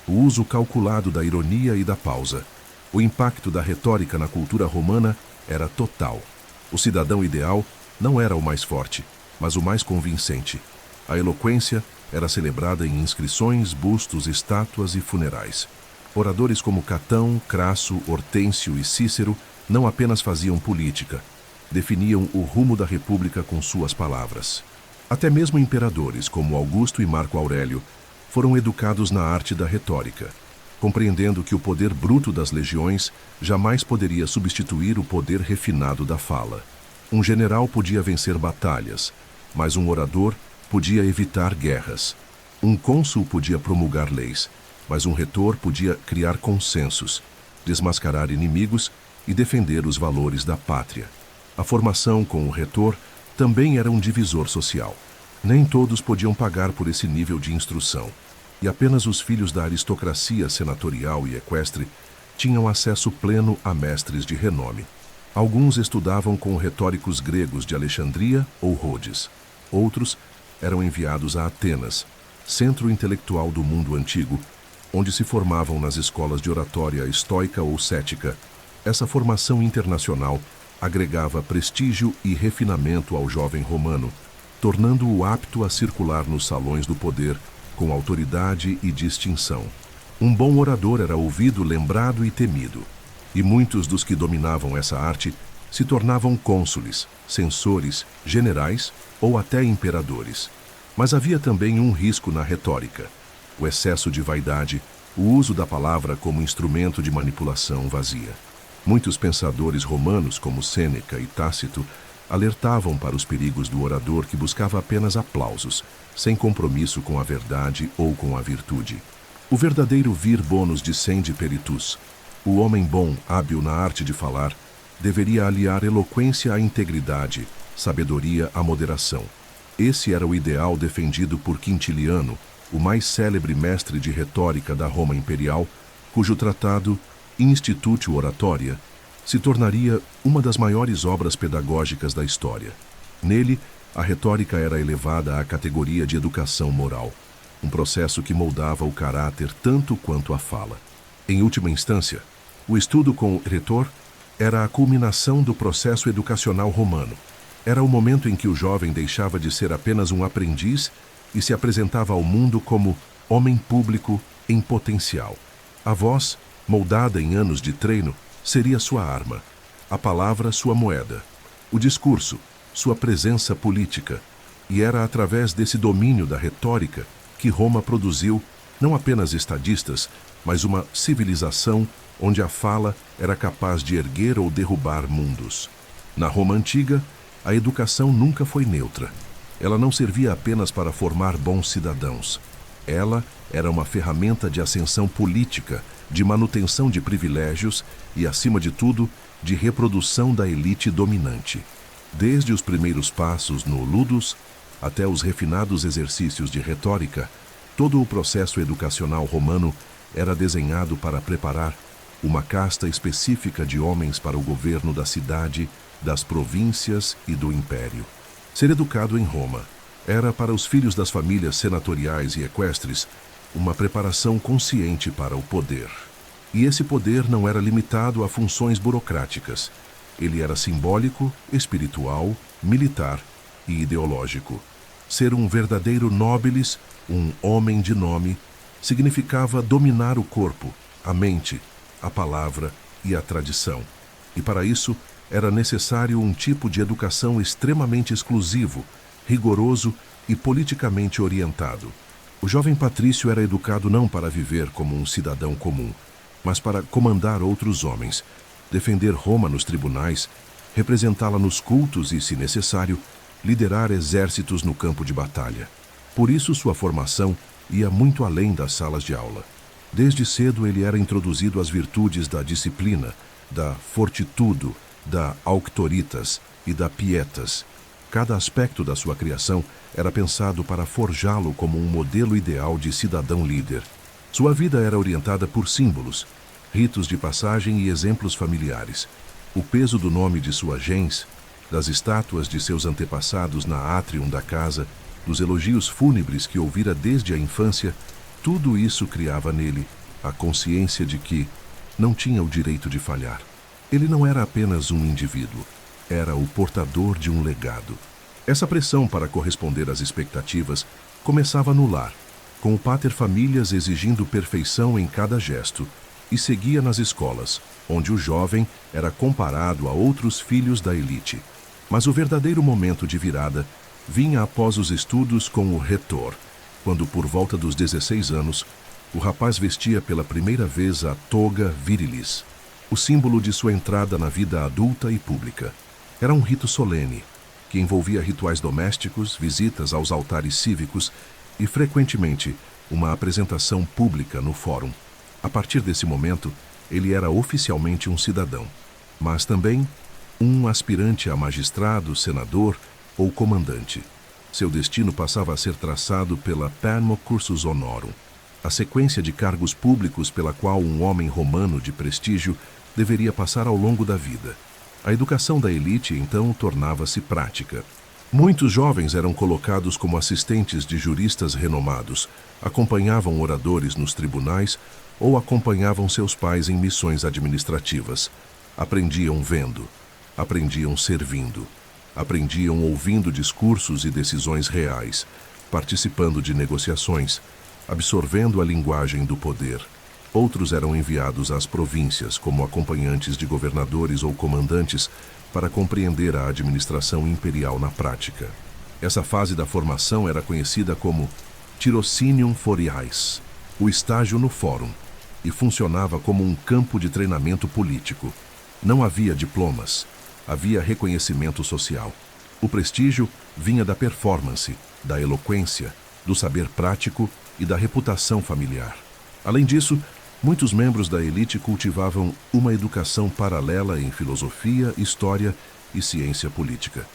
o uso calculado da ironia e da pausa. O impacto da retórica na cultura romana era total. O cidadão ideal não era o mais forte, mas o mais convincente. A eloquência era celebrada em inscrições, bustos, estátuas e funerais. Oradores como Catão, Crasso, Hortêncio e Cícero não apenas faziam política, definiam o rumo da república com suas palavras. Até mesmo imperadores como Augusto e Marco Aurélio foram educados na arte da retórica, compreendendo que o poder bruto das legiões jamais poderia substituir o poder refinado da fala. Um general podia vencer batalhas, mas um orador podia evitar guerras. Um cônsul podia promulgar leis, mas um retor podia criar consensos, desmascarar inimigos e defender os valores da pátria. A formação com o retor também era um divisor social. Nem todos podiam pagar por esse nível de instrução, e apenas os filhos da aristocracia senatorial e equestre tinham acesso pleno a mestres de renome. Alguns estudavam com retóricos gregos de Alexandria ou Rhodes. Outros eram enviados a Atenas, centro intelectual do mundo antigo, onde se formavam nas escolas de oratória estoica ou cética. Essa formação internacional agregava prestígio e refinamento ao jovem romano, tornando-o apto a circular nos salões do poder com autoridade e distinção. Um bom orador era ouvido, lembrado e temido, e muitos dos que dominavam essa arte se tornavam cônsules, censores, generais ou até imperadores. Mas havia também um risco na retórica: o excesso de vaidade, o uso da palavra como instrumento de manipulação vazia. Muitos pensadores romanos, como Sêneca e Tácito, alertavam para os perigos do orador que buscava apenas aplausos, sem compromisso com a verdade ou com a virtude. O verdadeiro vir bonus dicende peritus. O homem bom, hábil na arte de falar, deveria aliar eloquência à integridade, sabedoria à moderação. Esse era o ideal defendido por Quintiliano, o mais célebre mestre de retórica da Roma imperial, cujo tratado Institutio Oratoria se tornaria uma das maiores obras pedagógicas da história. Nele, a retórica era elevada à categoria de educação moral, um processo que moldava o caráter tanto quanto a fala. Em última instância, o estudo com o retor era a culminação do processo educacional romano. Era o momento em que o jovem deixava de ser apenas um aprendiz e se apresentava ao mundo como homem público em potencial. A voz, moldada em anos de treino, seria sua arma, a palavra sua moeda, o discurso, sua presença política, e era através desse domínio da retórica que Roma produziu não apenas estadistas, mas uma civilização onde a fala era capaz de erguer ou derrubar mundos. Na Roma antiga, a educação nunca foi neutra. Ela não servia apenas para formar bons cidadãos. Ela era uma ferramenta de ascensão política, de manutenção de privilégios e, acima de tudo, de reprodução da elite dominante. Desde os primeiros passos no Ludus até os refinados exercícios de retórica, todo o processo educacional romano era desenhado para preparar uma casta específica de homens para o governo da cidade, das províncias e do império. Ser educado em Roma era, para os filhos das famílias senatoriais e equestres, uma preparação consciente para o poder. E esse poder não era limitado a funções burocráticas. Ele era simbólico, espiritual, militar e ideológico. Ser um verdadeiro nobilis, um homem de nome, significava dominar o corpo, a mente, a palavra e a tradição. E para isso, era necessário um tipo de educação extremamente exclusivo, rigoroso e politicamente orientado. O jovem patrício era educado não para viver como um cidadão comum, mas para comandar outros homens, defender Roma nos tribunais, representá-la nos cultos e, se necessário, liderar exércitos no campo de batalha. Por isso, sua formação ia muito além das salas de aula. Desde cedo ele era introduzido às virtudes da disciplina, da fortitudo, da auctoritas e da pietas. Cada aspecto da sua criação era pensado para forjá-lo como um modelo ideal de cidadão líder. Sua vida era orientada por símbolos, ritos de passagem e exemplos familiares. O peso do nome de sua gens, das estátuas de seus antepassados na átrium da casa, dos elogios fúnebres que ouvira desde a infância, tudo isso criava nele a consciência de que não tinha o direito de falhar. Ele não era apenas um indivíduo, era o portador de um legado. Essa pressão para corresponder às expectativas começava no lar, com o pater familias exigindo perfeição em cada gesto, e seguia nas escolas, onde o jovem era comparado a outros filhos da elite. Mas o verdadeiro momento de virada vinha após os estudos com o retor, quando, por volta dos 16 anos, o rapaz vestia pela primeira vez a toga virilis, o símbolo de sua entrada na vida adulta e pública. Era um rito solene, que envolvia rituais domésticos, visitas aos altares cívicos e, frequentemente, uma apresentação pública no fórum. A partir desse momento, ele era oficialmente um cidadão, mas também um aspirante a magistrado, senador ou comandante. Seu destino passava a ser traçado pela Panmo Cursus Honorum, a sequência de cargos públicos pela qual um homem romano de prestígio deveria passar ao longo da vida. A educação da elite, então, tornava-se prática. Muitos jovens eram colocados como assistentes de juristas renomados, acompanhavam oradores nos tribunais ou acompanhavam seus pais em missões administrativas. Aprendiam vendo, aprendiam servindo, aprendiam ouvindo discursos e decisões reais, participando de negociações, absorvendo a linguagem do poder. Outros eram enviados às províncias como acompanhantes de governadores ou comandantes para compreender a administração imperial na prática. Essa fase da formação era conhecida como tirocinium foriais, o estágio no fórum, e funcionava como um campo de treinamento político. Não havia diplomas, havia reconhecimento social. O prestígio vinha da performance, da eloquência, do saber prático e da reputação familiar. Além disso, muitos membros da elite cultivavam uma educação paralela em filosofia, história e ciência política.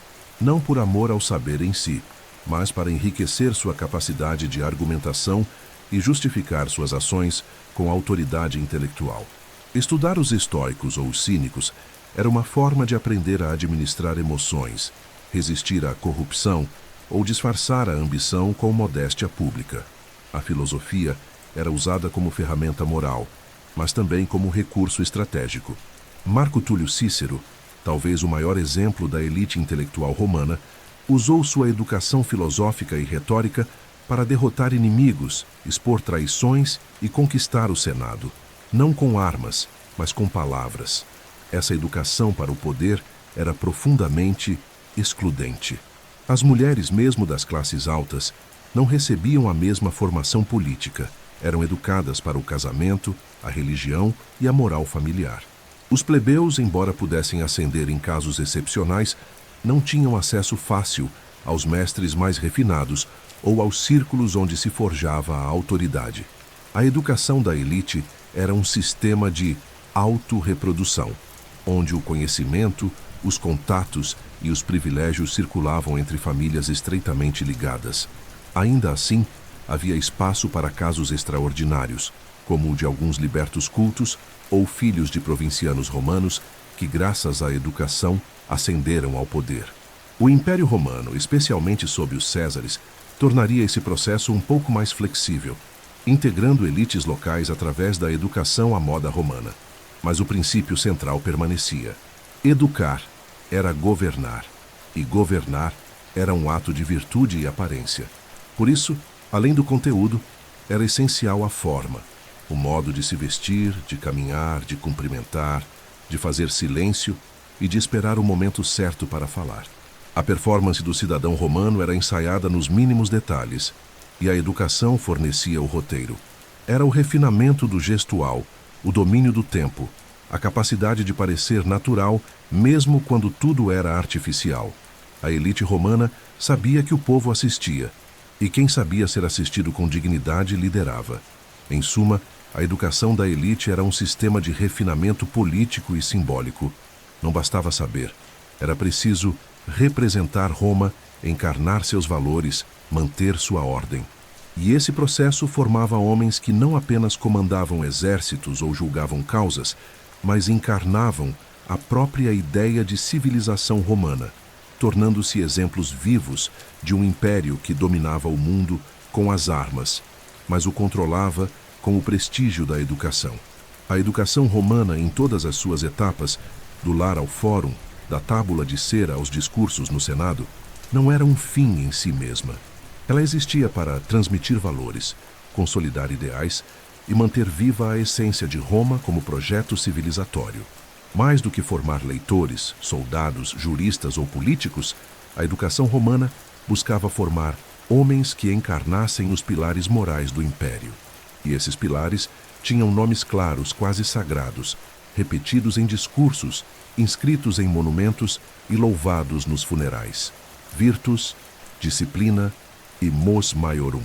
Não por amor ao saber em si, mas para enriquecer sua capacidade de argumentação e justificar suas ações com autoridade intelectual. Estudar os estoicos ou os cínicos era uma forma de aprender a administrar emoções, resistir à corrupção ou disfarçar a ambição com modéstia pública. A filosofia era usada como ferramenta moral, mas também como recurso estratégico. Marco Túlio Cícero, talvez o maior exemplo da elite intelectual romana, usou sua educação filosófica e retórica para derrotar inimigos, expor traições e conquistar o Senado, não com armas, mas com palavras. Essa educação para o poder era profundamente excludente. As mulheres, mesmo das classes altas, não recebiam a mesma formação política. Eram educadas para o casamento, a religião e a moral familiar. Os plebeus, embora pudessem ascender em casos excepcionais, não tinham acesso fácil aos mestres mais refinados ou aos círculos onde se forjava a autoridade. A educação da elite era um sistema de autorreprodução, onde o conhecimento, os contatos e os privilégios circulavam entre famílias estreitamente ligadas. Ainda assim, havia espaço para casos extraordinários, como o de alguns libertos cultos ou filhos de provincianos romanos que, graças à educação, ascenderam ao poder. O Império Romano, especialmente sob os Césares, tornaria esse processo um pouco mais flexível, integrando elites locais através da educação à moda romana. Mas o princípio central permanecia. Educar era governar, e governar era um ato de virtude e aparência. Por isso, além do conteúdo, era essencial a forma, o modo de se vestir, de caminhar, de cumprimentar, de fazer silêncio e de esperar o momento certo para falar. A performance do cidadão romano era ensaiada nos mínimos detalhes, e a educação fornecia o roteiro. Era o refinamento do gestual, o domínio do tempo, a capacidade de parecer natural, mesmo quando tudo era artificial. A elite romana sabia que o povo assistia, e quem sabia ser assistido com dignidade liderava. Em suma, a educação da elite era um sistema de refinamento político e simbólico. Não bastava saber, era preciso representar Roma, encarnar seus valores, manter sua ordem. E esse processo formava homens que não apenas comandavam exércitos ou julgavam causas, mas encarnavam a própria ideia de civilização romana, tornando-se exemplos vivos de um império que dominava o mundo com as armas, mas o controlava com o prestígio da educação. A educação romana, em todas as suas etapas, do lar ao fórum, da tábula de cera aos discursos no Senado, não era um fim em si mesma. Ela existia para transmitir valores, consolidar ideais e manter viva a essência de Roma como projeto civilizatório. Mais do que formar leitores, soldados, juristas ou políticos, a educação romana buscava formar homens que encarnassem os pilares morais do império. E esses pilares tinham nomes claros, quase sagrados, repetidos em discursos, inscritos em monumentos e louvados nos funerais: virtus, disciplina e mos maiorum.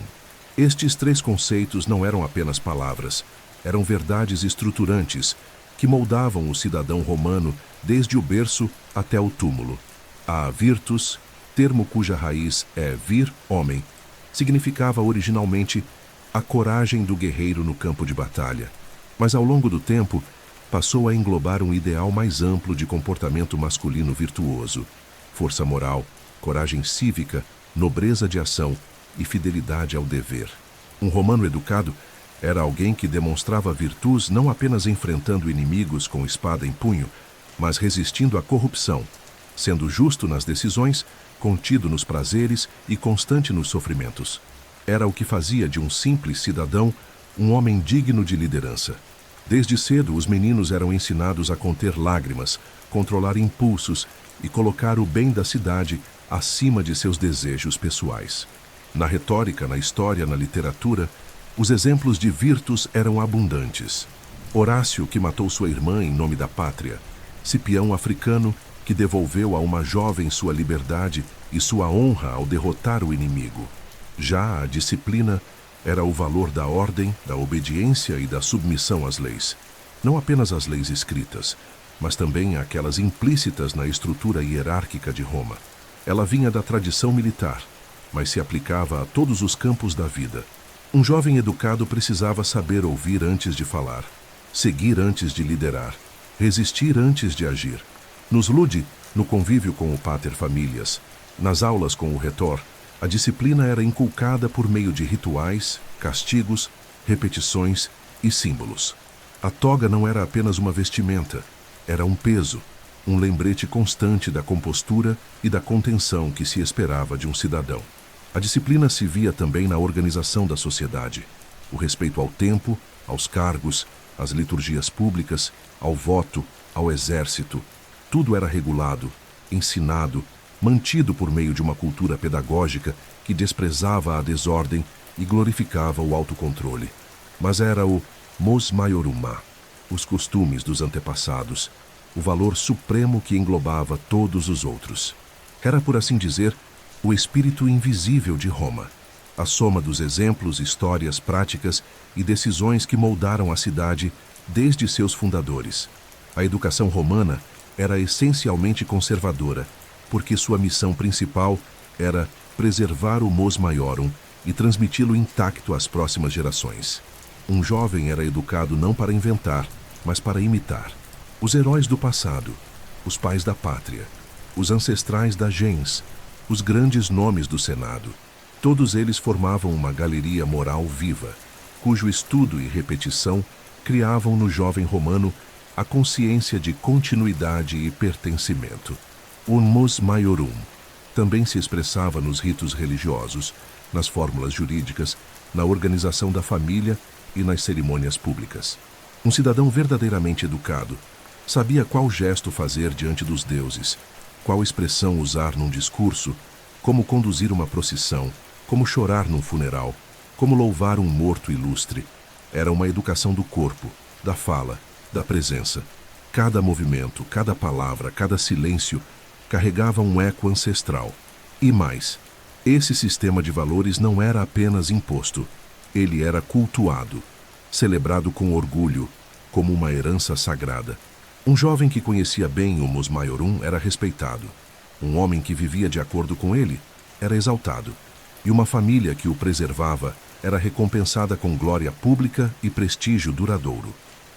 Estes três conceitos não eram apenas palavras, eram verdades estruturantes que moldavam o cidadão romano desde o berço até o túmulo. A virtus, termo cuja raiz é vir, homem, significava originalmente a coragem do guerreiro no campo de batalha, mas ao longo do tempo passou a englobar um ideal mais amplo de comportamento masculino virtuoso: força moral, coragem cívica, nobreza de ação e fidelidade ao dever. Um romano educado era alguém que demonstrava virtudes não apenas enfrentando inimigos com espada em punho, mas resistindo à corrupção, sendo justo nas decisões, contido nos prazeres e constante nos sofrimentos. Era o que fazia de um simples cidadão um homem digno de liderança. Desde cedo, os meninos eram ensinados a conter lágrimas, controlar impulsos e colocar o bem da cidade acima de seus desejos pessoais. Na retórica, na história, na literatura, os exemplos de virtus eram abundantes. Horácio, que matou sua irmã em nome da pátria; Cipião africano, que devolveu a uma jovem sua liberdade e sua honra ao derrotar o inimigo. Já a disciplina era o valor da ordem, da obediência e da submissão às leis. Não apenas às leis escritas, mas também aquelas implícitas na estrutura hierárquica de Roma. Ela vinha da tradição militar, mas se aplicava a todos os campos da vida. Um jovem educado precisava saber ouvir antes de falar, seguir antes de liderar, resistir antes de agir. Nos ludi, no convívio com o pater familias, nas aulas com o retor, a disciplina era inculcada por meio de rituais, castigos, repetições e símbolos. A toga não era apenas uma vestimenta, era um peso, um lembrete constante da compostura e da contenção que se esperava de um cidadão. A disciplina se via também na organização da sociedade: o respeito ao tempo, aos cargos, às liturgias públicas, ao voto, ao exército. Tudo era regulado, ensinado, mantido por meio de uma cultura pedagógica que desprezava a desordem e glorificava o autocontrole. Mas era o mos maiorum, os costumes dos antepassados, o valor supremo que englobava todos os outros. Era, por assim dizer, o espírito invisível de Roma, a soma dos exemplos, histórias, práticas e decisões que moldaram a cidade desde seus fundadores. A educação romana era essencialmente conservadora, porque sua missão principal era preservar o mos maiorum e transmiti-lo intacto às próximas gerações. Um jovem era educado não para inventar, mas para imitar. Os heróis do passado, os pais da pátria, os ancestrais da gens, os grandes nomes do Senado. Todos eles formavam uma galeria moral viva, cujo estudo e repetição criavam no jovem romano a consciência de continuidade e pertencimento. O mos maiorum também se expressava nos ritos religiosos, nas fórmulas jurídicas, na organização da família e nas cerimônias públicas. Um cidadão verdadeiramente educado sabia qual gesto fazer diante dos deuses, qual expressão usar num discurso, como conduzir uma procissão, como chorar num funeral, como louvar um morto ilustre. Era uma educação do corpo, da fala, da presença. Cada movimento, cada palavra, cada silêncio carregava um eco ancestral. E mais, esse sistema de valores não era apenas imposto, ele era cultuado, celebrado com orgulho, como uma herança sagrada. Um jovem que conhecia bem o mos maiorum era respeitado. Um homem que vivia de acordo com ele era exaltado. E uma família que o preservava era recompensada com glória pública e prestígio duradouro.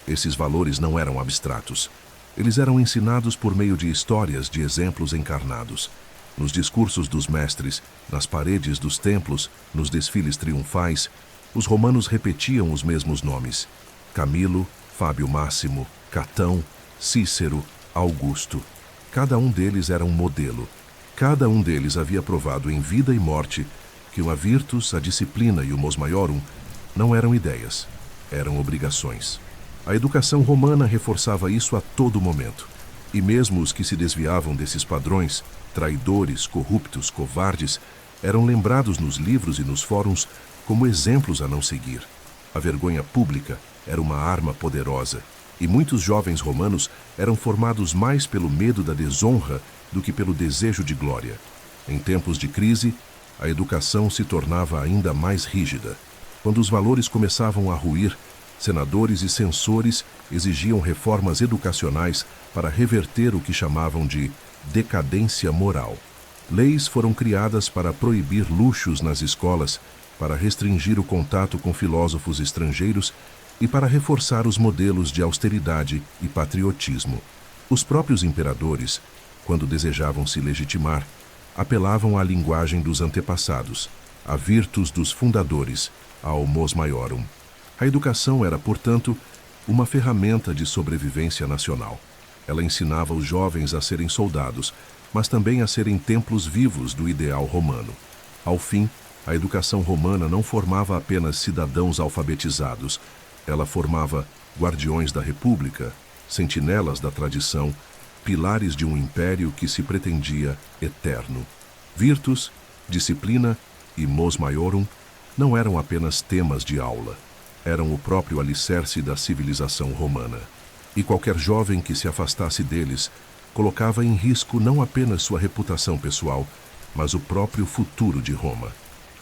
Esses valores não eram abstratos. Eles eram ensinados por meio de histórias de exemplos encarnados. Nos discursos dos mestres, nas paredes dos templos, nos desfiles triunfais, os romanos repetiam os mesmos nomes: Camilo, Fábio Máximo, Catão, Cícero, Augusto. Cada um deles era um modelo. Cada um deles havia provado em vida e morte que a virtus, a disciplina e o mos maiorum não eram ideias, eram obrigações. A educação romana reforçava isso a todo momento. E mesmo os que se desviavam desses padrões, traidores, corruptos, covardes, eram lembrados nos livros e nos fóruns como exemplos a não seguir. A vergonha pública era uma arma poderosa, e muitos jovens romanos eram formados mais pelo medo da desonra do que pelo desejo de glória. Em tempos de crise, a educação se tornava ainda mais rígida. Quando os valores começavam a ruir, senadores e censores exigiam reformas educacionais para reverter o que chamavam de decadência moral. Leis foram criadas para proibir luxos nas escolas, para restringir o contato com filósofos estrangeiros e para reforçar os modelos de austeridade e patriotismo. Os próprios imperadores, quando desejavam se legitimar, apelavam à linguagem dos antepassados, à virtus dos fundadores, ao mos maiorum. A educação era, portanto, uma ferramenta de sobrevivência nacional. Ela ensinava os jovens a serem soldados, mas também a serem templos vivos do ideal romano. Ao fim, a educação romana não formava apenas cidadãos alfabetizados, ela formava guardiões da república, sentinelas da tradição, pilares de um império que se pretendia eterno. Virtus, disciplina e mos maiorum não eram apenas temas de aula, eram o próprio alicerce da civilização romana. E qualquer jovem que se afastasse deles colocava em risco não apenas sua reputação pessoal, mas o próprio futuro de Roma.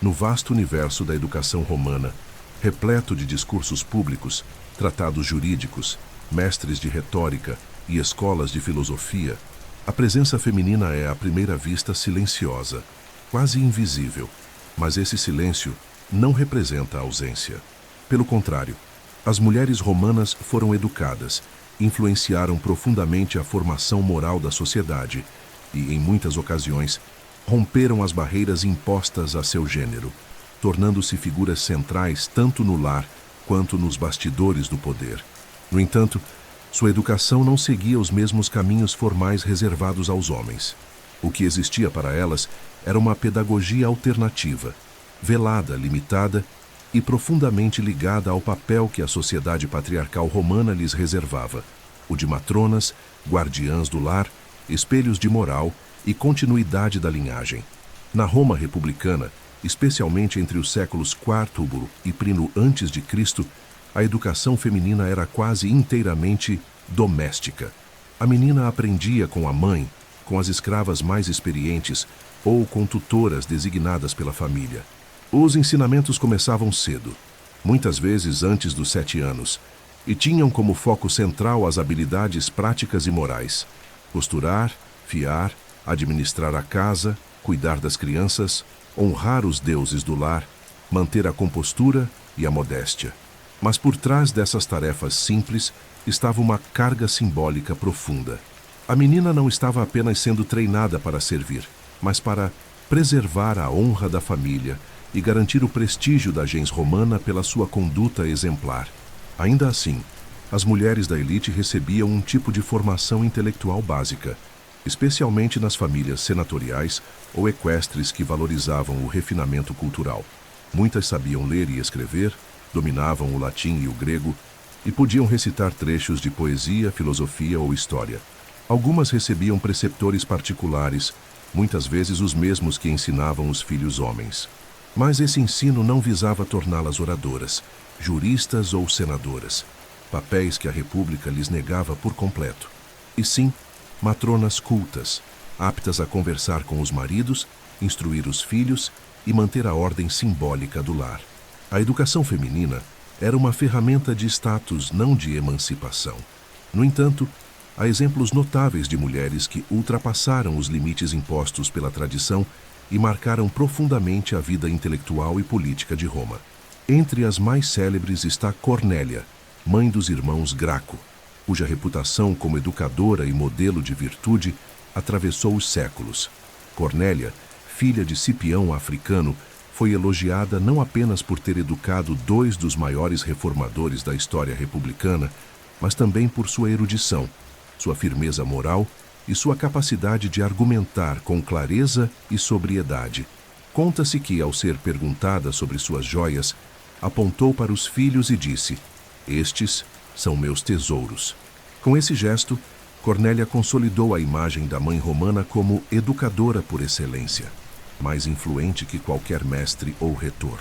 No vasto universo da educação romana, repleto de discursos públicos, tratados jurídicos, mestres de retórica e escolas de filosofia, a presença feminina é à primeira vista silenciosa, quase invisível, mas esse silêncio não representa a ausência. Pelo contrário, as mulheres romanas foram educadas, influenciaram profundamente a formação moral da sociedade e, em muitas ocasiões, romperam as barreiras impostas a seu gênero, tornando-se figuras centrais tanto no lar quanto nos bastidores do poder. No entanto, sua educação não seguia os mesmos caminhos formais reservados aos homens. O que existia para elas era uma pedagogia alternativa, velada, limitada e profundamente ligada ao papel que a sociedade patriarcal romana lhes reservava, o de matronas, guardiãs do lar, espelhos de moral e continuidade da linhagem. Na Roma republicana, especialmente entre os séculos IV e Plínio a.C., a educação feminina era quase inteiramente doméstica. A menina aprendia com a mãe, com as escravas mais experientes ou com tutoras designadas pela família. Os ensinamentos começavam cedo, muitas vezes antes dos 7 anos, e tinham como foco central as habilidades práticas e morais: costurar, fiar, administrar a casa, cuidar das crianças, honrar os deuses do lar, manter a compostura e a modéstia. Mas por trás dessas tarefas simples estava uma carga simbólica profunda. A menina não estava apenas sendo treinada para servir, mas para preservar a honra da família e garantir o prestígio da gens romana pela sua conduta exemplar. Ainda assim, as mulheres da elite recebiam um tipo de formação intelectual básica, especialmente nas famílias senatoriais ou equestres que valorizavam o refinamento cultural. Muitas sabiam ler e escrever, dominavam o latim e o grego e podiam recitar trechos de poesia, filosofia ou história. Algumas recebiam preceptores particulares, muitas vezes os mesmos que ensinavam os filhos homens. Mas esse ensino não visava torná-las oradoras, juristas ou senadoras, papéis que a República lhes negava por completo. E sim, matronas cultas, aptas a conversar com os maridos, instruir os filhos e manter a ordem simbólica do lar. A educação feminina era uma ferramenta de status, não de emancipação. No entanto, há exemplos notáveis de mulheres que ultrapassaram os limites impostos pela tradição e marcaram profundamente a vida intelectual e política de Roma. Entre as mais célebres está Cornélia, mãe dos irmãos Graco, cuja reputação como educadora e modelo de virtude atravessou os séculos. Cornélia, filha de Cipião Africano, foi elogiada não apenas por ter educado dois dos maiores reformadores da história republicana, mas também por sua erudição, sua firmeza moral e sua capacidade de argumentar com clareza e sobriedade. Conta-se que, ao ser perguntada sobre suas joias, apontou para os filhos e disse: "Estes são meus tesouros." Com esse gesto, Cornélia consolidou a imagem da mãe romana como educadora por excelência, mais influente que qualquer mestre ou retor.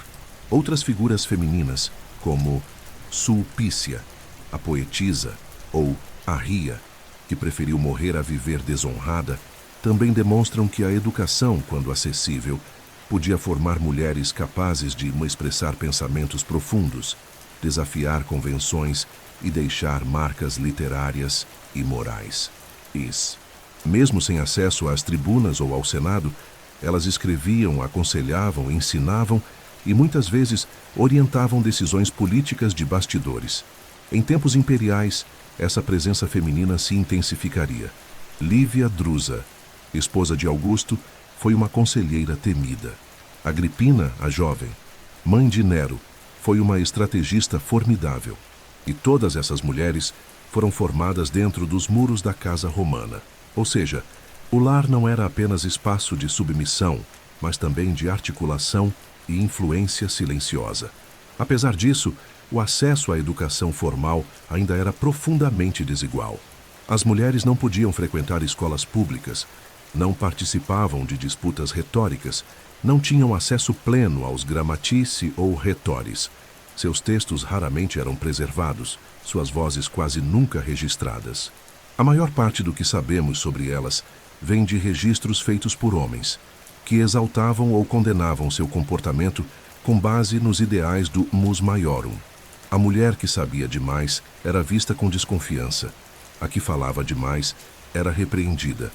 Outras figuras femininas, como Sulpícia, a poetisa, ou Arria, que preferiu morrer a viver desonrada, também demonstram que a educação, quando acessível, podia formar mulheres capazes de expressar pensamentos profundos, desafiar convenções e deixar marcas literárias e morais. Mesmo sem acesso às tribunas ou ao Senado, elas escreviam, aconselhavam, ensinavam e muitas vezes orientavam decisões políticas de bastidores. Em tempos imperiais, essa presença feminina se intensificaria. Lívia Drusa, esposa de Augusto, foi uma conselheira temida. Agripina, a jovem, mãe de Nero, foi uma estrategista formidável. E todas essas mulheres foram formadas dentro dos muros da casa romana. Ou seja, o lar não era apenas espaço de submissão, mas também de articulação e influência silenciosa. Apesar disso, o acesso à educação formal ainda era profundamente desigual. As mulheres não podiam frequentar escolas públicas, não participavam de disputas retóricas, não tinham acesso pleno aos gramatici ou retores. Seus textos raramente eram preservados, suas vozes quase nunca registradas. A maior parte do que sabemos sobre elas vem de registros feitos por homens, que exaltavam ou condenavam seu comportamento com base nos ideais do mus maiorum. A mulher que sabia demais era vista com desconfiança, a que falava demais era repreendida,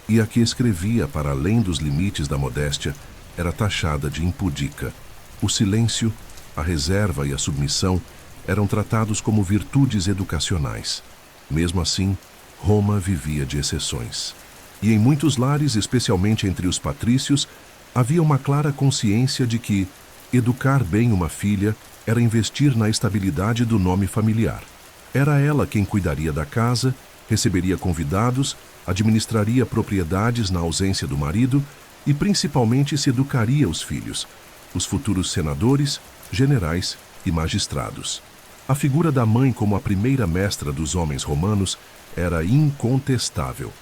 e a que escrevia para além dos limites da modéstia era taxada de impudica. O silêncio, a reserva e a submissão eram tratados como virtudes educacionais. Mesmo assim, Roma vivia de exceções. E em muitos lares, especialmente entre os patrícios, havia uma clara consciência de que educar bem uma filha era investir na estabilidade do nome familiar. Era ela quem cuidaria da casa, receberia convidados, administraria propriedades na ausência do marido e principalmente se educaria os filhos, os futuros senadores, generais e magistrados. A figura da mãe como a primeira mestra dos homens romanos era incontestável.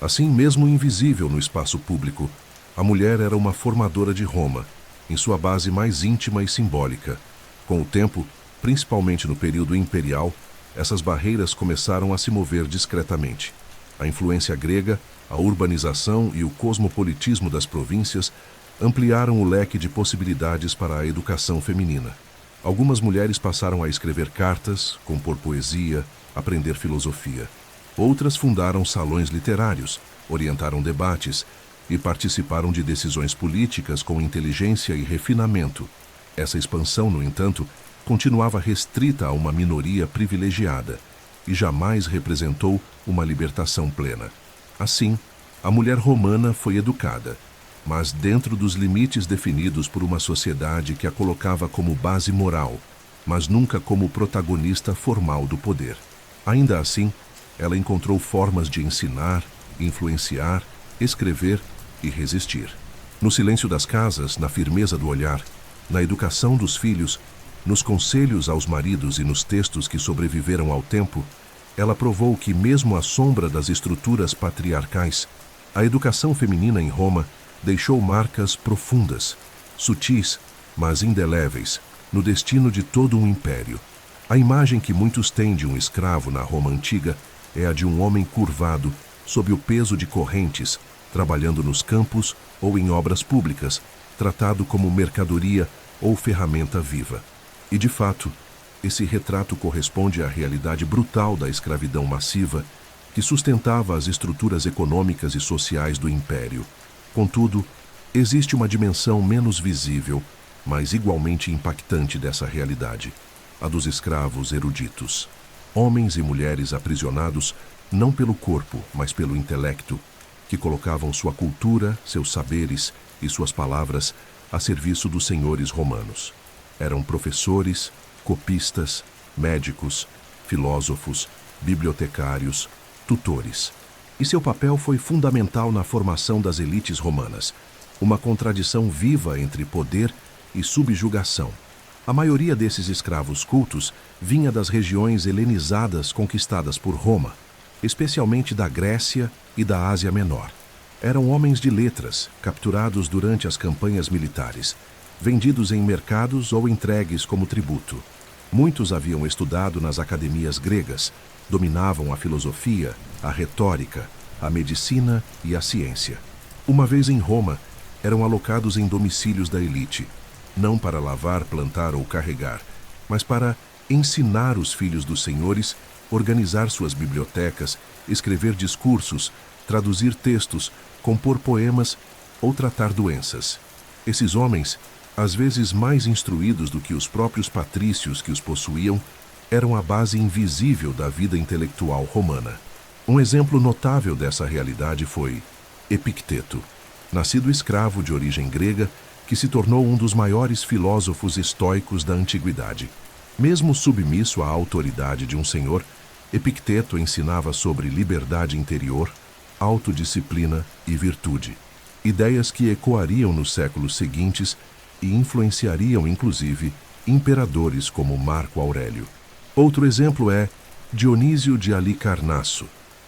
Assim, mesmo invisível no espaço público, a mulher era uma formadora de Roma, em sua base mais íntima e simbólica. Com o tempo, principalmente no período imperial, essas barreiras começaram a se mover discretamente. A influência grega, a urbanização e o cosmopolitismo das províncias ampliaram o leque de possibilidades para a educação feminina. Algumas mulheres passaram a escrever cartas, compor poesia, aprender filosofia. Outras fundaram salões literários, orientaram debates e participaram de decisões políticas com inteligência e refinamento. Essa expansão, no entanto, continuava restrita a uma minoria privilegiada e jamais representou uma libertação plena. Assim, a mulher romana foi educada, mas dentro dos limites definidos por uma sociedade que a colocava como base moral, mas nunca como protagonista formal do poder. Ainda assim, ela encontrou formas de ensinar, influenciar, escrever e resistir. No silêncio das casas, na firmeza do olhar, na educação dos filhos, nos conselhos aos maridos e nos textos que sobreviveram ao tempo, ela provou que, mesmo à sombra das estruturas patriarcais, a educação feminina em Roma deixou marcas profundas, sutis, mas indeléveis, no destino de todo um império. A imagem que muitos têm de um escravo na Roma antiga é a de um homem curvado, sob o peso de correntes, trabalhando nos campos ou em obras públicas, tratado como mercadoria ou ferramenta viva. E, de fato, esse retrato corresponde à realidade brutal da escravidão massiva que sustentava as estruturas econômicas e sociais do império. Contudo, existe uma dimensão menos visível, mas igualmente impactante dessa realidade, a dos escravos eruditos. Homens e mulheres aprisionados não pelo corpo, mas pelo intelecto, que colocavam sua cultura, seus saberes e suas palavras a serviço dos senhores romanos. Eram professores, copistas, médicos, filósofos, bibliotecários, tutores. E seu papel foi fundamental na formação das elites romanas, uma contradição viva entre poder e subjugação. A maioria desses escravos cultos vinha das regiões helenizadas conquistadas por Roma, especialmente da Grécia e da Ásia Menor. Eram homens de letras, capturados durante as campanhas militares, vendidos em mercados ou entregues como tributo. Muitos haviam estudado nas academias gregas, dominavam a filosofia, a retórica, a medicina e a ciência. Uma vez em Roma, eram alocados em domicílios da elite, não para lavar, plantar ou carregar, mas para ensinar os filhos dos senhores, organizar suas bibliotecas, escrever discursos, traduzir textos, compor poemas ou tratar doenças. Esses homens, às vezes mais instruídos do que os próprios patrícios que os possuíam, eram a base invisível da vida intelectual romana. Um exemplo notável dessa realidade foi Epicteto, nascido escravo de origem grega, que se tornou um dos maiores filósofos estoicos da antiguidade. Mesmo submisso à autoridade de um senhor, Epicteto ensinava sobre liberdade interior, autodisciplina e virtude, ideias que ecoariam nos séculos seguintes e influenciariam, inclusive, imperadores como Marco Aurélio. Outro exemplo é Dionísio de Halicarnasso,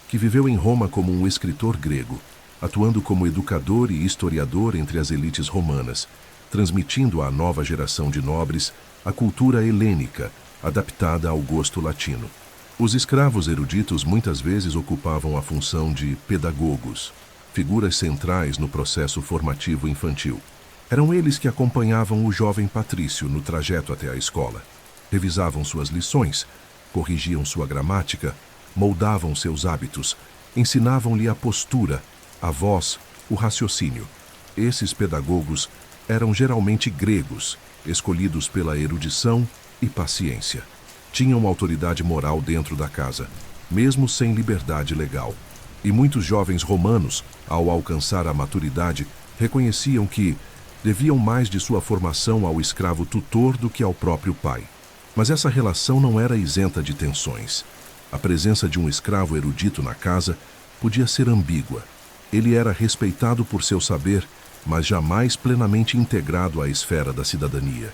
que viveu em Roma como um escritor grego, atuando como educador e historiador entre as elites romanas, transmitindo à nova geração de nobres a cultura helênica, adaptada ao gosto latino. Os escravos eruditos muitas vezes ocupavam a função de pedagogos, figuras centrais no processo formativo infantil. Eram eles que acompanhavam o jovem patrício no trajeto até a escola, revisavam suas lições, corrigiam sua gramática, moldavam seus hábitos, ensinavam-lhe a postura, a voz, o raciocínio. Esses pedagogos eram geralmente gregos, escolhidos pela erudição e paciência. Tinham autoridade moral dentro da casa, mesmo sem liberdade legal. E muitos jovens romanos, ao alcançar a maturidade, reconheciam que deviam mais de sua formação ao escravo tutor do que ao próprio pai. Mas essa relação não era isenta de tensões. A presença de um escravo erudito na casa podia ser ambígua. Ele era respeitado por seu saber, mas jamais plenamente integrado à esfera da cidadania.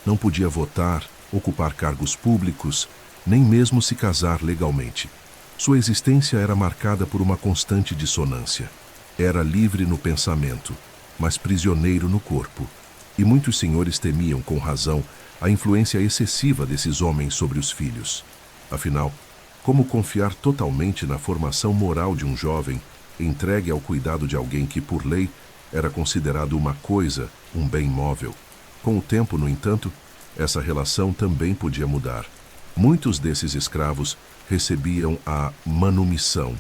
Não podia votar, ocupar cargos públicos, nem mesmo se casar legalmente. Sua existência era marcada por uma constante dissonância. Era livre no pensamento, mas prisioneiro no corpo. E muitos senhores temiam, com razão, a influência excessiva desses homens sobre os filhos. Afinal, como confiar totalmente na formação moral de um jovem, entregue ao cuidado de alguém que, por lei, era considerado uma coisa, um bem móvel? Com o tempo, no entanto, essa relação também podia mudar. Muitos desses escravos recebiam a manumissão,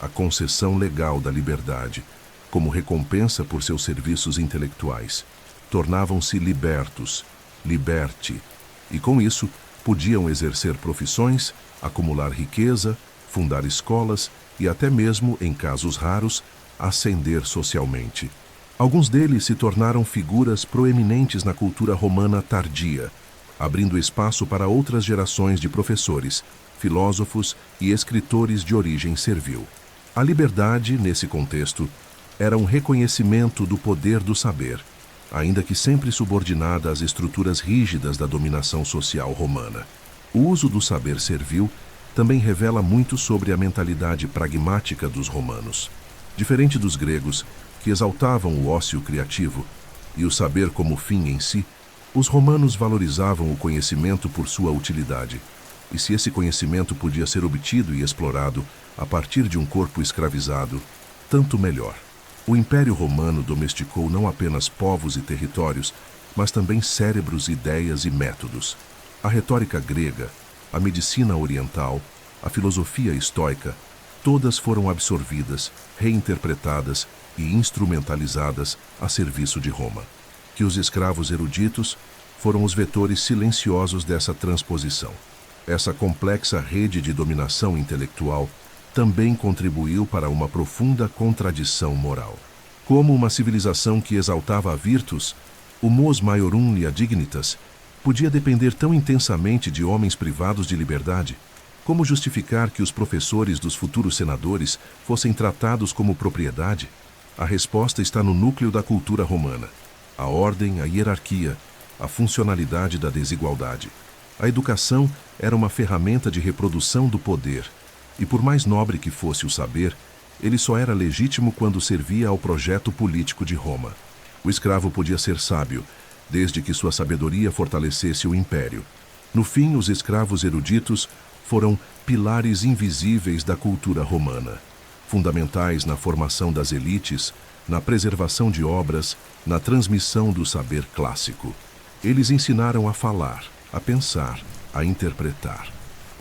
a concessão legal da liberdade, como recompensa por seus serviços intelectuais. Tornavam-se libertos, liberti, e com isso podiam exercer profissões, acumular riqueza, fundar escolas e até mesmo, em casos raros, ascender socialmente. Alguns deles se tornaram figuras proeminentes na cultura romana tardia, abrindo espaço para outras gerações de professores, filósofos e escritores de origem servil. A liberdade, nesse contexto, era um reconhecimento do poder do saber, ainda que sempre subordinada às estruturas rígidas da dominação social romana. O uso do saber servil também revela muito sobre a mentalidade pragmática dos romanos. Diferente dos gregos, que exaltavam o ócio criativo e o saber como fim em si, os romanos valorizavam o conhecimento por sua utilidade. E se esse conhecimento podia ser obtido e explorado a partir de um corpo escravizado, tanto melhor. O Império Romano domesticou não apenas povos e territórios, mas também cérebros, ideias e métodos. A retórica grega, a medicina oriental, a filosofia estoica, todas foram absorvidas, reinterpretadas e instrumentalizadas a serviço de Roma. Que os escravos eruditos foram os vetores silenciosos dessa transposição. Essa complexa rede de dominação intelectual também contribuiu para uma profunda contradição moral. Como uma civilização que exaltava a virtus, o mos maiorum dignitas, podia depender tão intensamente de homens privados de liberdade? Como justificar que os professores dos futuros senadores fossem tratados como propriedade? A resposta está no núcleo da cultura romana: a ordem, a hierarquia, a funcionalidade da desigualdade. A educação era uma ferramenta de reprodução do poder, e por mais nobre que fosse o saber, ele só era legítimo quando servia ao projeto político de Roma. O escravo podia ser sábio, desde que sua sabedoria fortalecesse o império. No fim, os escravos eruditos foram pilares invisíveis da cultura romana, fundamentais na formação das elites, na preservação de obras, na transmissão do saber clássico. Eles ensinaram a falar, a pensar, a interpretar.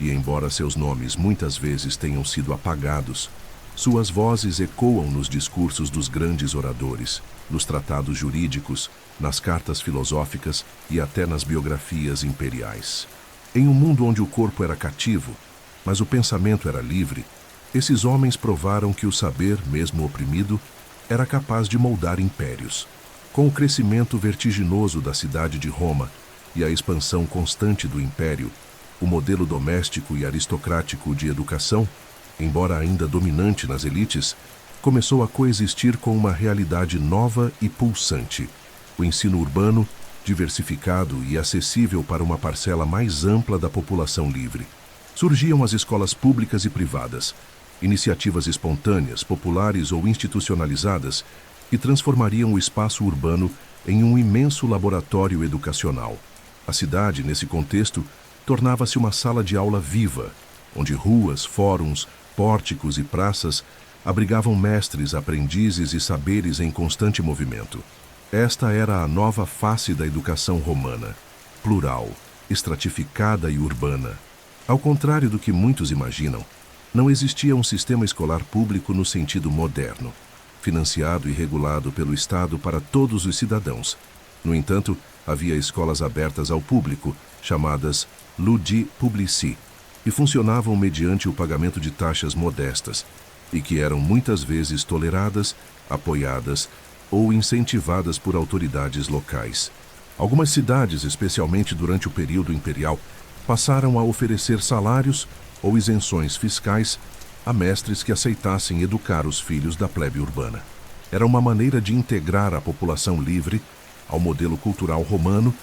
E embora seus nomes muitas vezes tenham sido apagados, suas vozes ecoam nos discursos dos grandes oradores, nos tratados jurídicos, nas cartas filosóficas e até nas biografias imperiais. Em um mundo onde o corpo era cativo, mas o pensamento era livre, esses homens provaram que o saber, mesmo oprimido, era capaz de moldar impérios. Com o crescimento vertiginoso da cidade de Roma e a expansão constante do império, o modelo doméstico e aristocrático de educação, embora ainda dominante nas elites, começou a coexistir com uma realidade nova e pulsante. O ensino urbano, diversificado e acessível para uma parcela mais ampla da população livre. Surgiam as escolas públicas e privadas, iniciativas espontâneas, populares ou institucionalizadas, que transformariam o espaço urbano em um imenso laboratório educacional. A cidade, nesse contexto, tornava-se uma sala de aula viva, onde ruas, fóruns, pórticos e praças abrigavam mestres, aprendizes e saberes em constante movimento. Esta era a nova face da educação romana, plural, estratificada e urbana. Ao contrário do que muitos imaginam, não existia um sistema escolar público no sentido moderno, financiado e regulado pelo Estado para todos os cidadãos. No entanto, havia escolas abertas ao público, chamadas ludi publici, que funcionavam mediante o pagamento de taxas modestas e que eram muitas vezes toleradas, apoiadas ou incentivadas por autoridades locais. Algumas cidades, especialmente durante o período imperial, passaram a oferecer salários ou isenções fiscais a mestres que aceitassem educar os filhos da plebe urbana. Era uma maneira de integrar a população livre ao modelo cultural romano,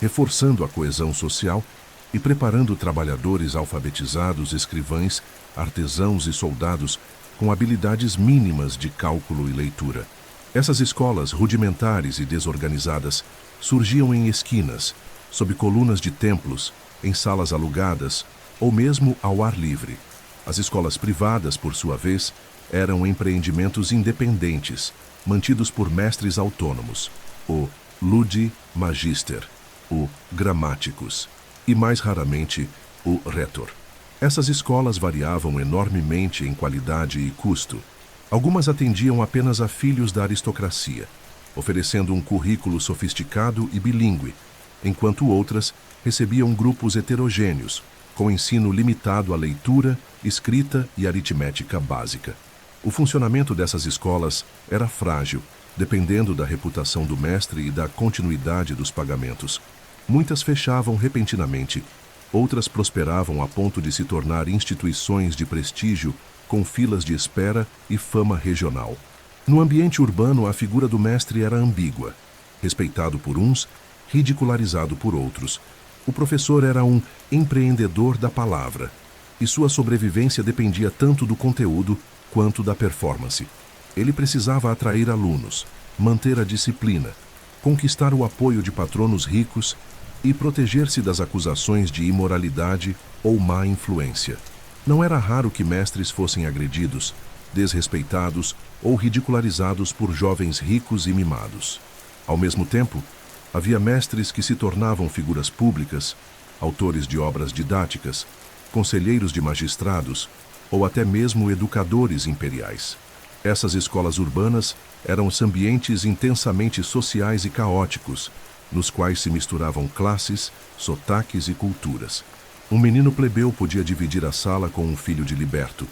reforçando a coesão social e preparando trabalhadores alfabetizados, escrivães, artesãos e soldados com habilidades mínimas de cálculo e leitura. Essas escolas rudimentares e desorganizadas surgiam em esquinas, sob colunas de templos, em salas alugadas ou mesmo ao ar livre. As escolas privadas, por sua vez, eram empreendimentos independentes, mantidos por mestres autônomos, o ludi magister, o gramáticos, e mais raramente, o retor. Essas escolas variavam enormemente em qualidade e custo. Algumas atendiam apenas a filhos da aristocracia, oferecendo um currículo sofisticado e bilíngue, enquanto outras recebiam grupos heterogêneos, com ensino limitado à leitura, escrita e aritmética básica. O funcionamento dessas escolas era frágil, dependendo da reputação do mestre e da continuidade dos pagamentos. Muitas fechavam repentinamente, outras prosperavam a ponto de se tornar instituições de prestígio com filas de espera e fama regional. No ambiente urbano, a figura do mestre era ambígua. Respeitado por uns, ridicularizado por outros. O professor era um empreendedor da palavra, e sua sobrevivência dependia tanto do conteúdo quanto da performance. Ele precisava atrair alunos, manter a disciplina, conquistar o apoio de patronos ricos e proteger-se das acusações de imoralidade ou má influência. Não era raro que mestres fossem agredidos, desrespeitados ou ridicularizados por jovens ricos e mimados. Ao mesmo tempo, havia mestres que se tornavam figuras públicas, autores de obras didáticas, conselheiros de magistrados ou até mesmo educadores imperiais. Essas escolas urbanas eram os ambientes intensamente sociais e caóticos, nos quais se misturavam classes, sotaques e culturas. Um menino plebeu podia dividir a sala com um filho de liberto.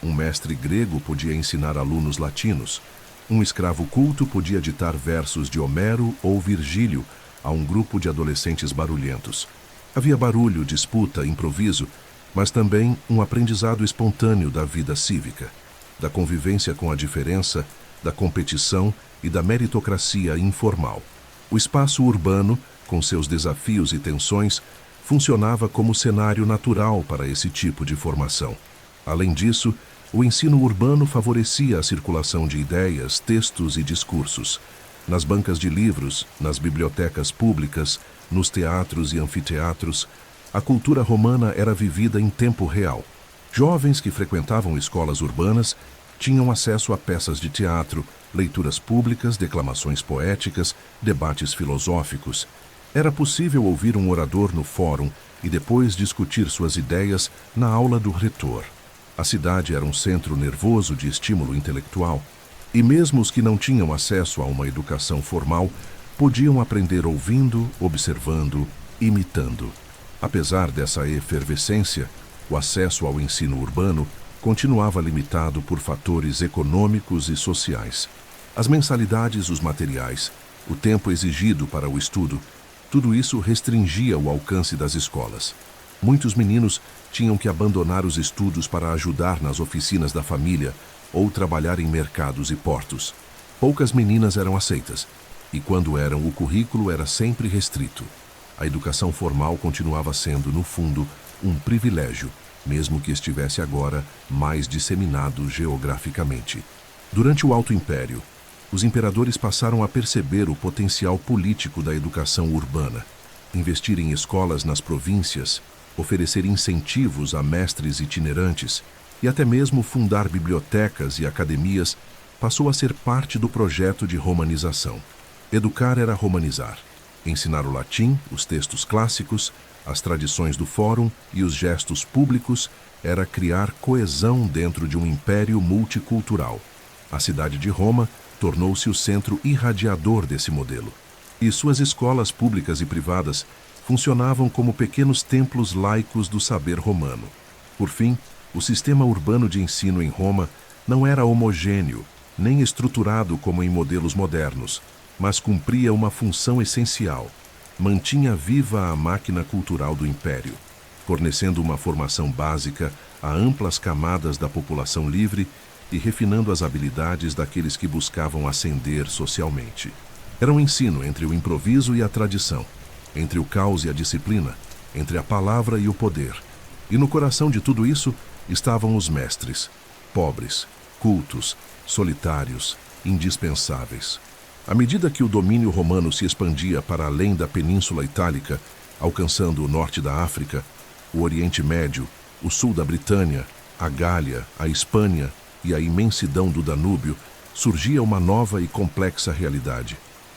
Um mestre grego podia ensinar alunos latinos. Um escravo culto podia ditar versos de Homero ou Virgílio a um grupo de adolescentes barulhentos. Havia barulho, disputa, improviso, mas também um aprendizado espontâneo da vida cívica, da convivência com a diferença, da competição e da meritocracia informal. O espaço urbano, com seus desafios e tensões, funcionava como cenário natural para esse tipo de formação. Além disso, o ensino urbano favorecia a circulação de ideias, textos e discursos. Nas bancas de livros, nas bibliotecas públicas, nos teatros e anfiteatros, a cultura romana era vivida em tempo real. Jovens que frequentavam escolas urbanas tinham acesso a peças de teatro, leituras públicas, declamações poéticas, debates filosóficos. Era possível ouvir um orador no fórum e depois discutir suas ideias na aula do retor. A cidade era um centro nervoso de estímulo intelectual, e mesmo os que não tinham acesso a uma educação formal podiam aprender ouvindo, observando, imitando. Apesar dessa efervescência, o acesso ao ensino urbano continuava limitado por fatores econômicos e sociais. As mensalidades, os materiais, o tempo exigido para o estudo, tudo isso restringia o alcance das escolas. Muitos meninos tinham que abandonar os estudos para ajudar nas oficinas da família ou trabalhar em mercados e portos. Poucas meninas eram aceitas, e quando eram, o currículo era sempre restrito. A educação formal continuava sendo, no fundo, um privilégio, mesmo que estivesse agora mais disseminado geograficamente. Durante o Alto Império, os imperadores passaram a perceber o potencial político da educação urbana. Investir em escolas nas províncias, oferecer incentivos a mestres itinerantes e até mesmo fundar bibliotecas e academias passou a ser parte do projeto de romanização. Educar era romanizar. Ensinar o latim, os textos clássicos, as tradições do fórum e os gestos públicos era criar coesão dentro de um império multicultural. A cidade de Roma tornou-se o centro irradiador desse modelo. E suas escolas públicas e privadas funcionavam como pequenos templos laicos do saber romano. Por fim, o sistema urbano de ensino em Roma não era homogêneo, nem estruturado como em modelos modernos, mas cumpria uma função essencial. Mantinha viva a máquina cultural do império, fornecendo uma formação básica a amplas camadas da população livre e refinando as habilidades daqueles que buscavam ascender socialmente. Era um ensino entre o improviso e a tradição, entre o caos e a disciplina, entre a palavra e o poder. E no coração de tudo isso estavam os mestres, pobres, cultos, solitários, indispensáveis. À medida que o domínio romano se expandia para além da Península Itálica, alcançando o norte da África, o Oriente Médio, o sul da Britânia, a Gália, a Espanha e a imensidão do Danúbio, surgia uma nova e complexa realidade,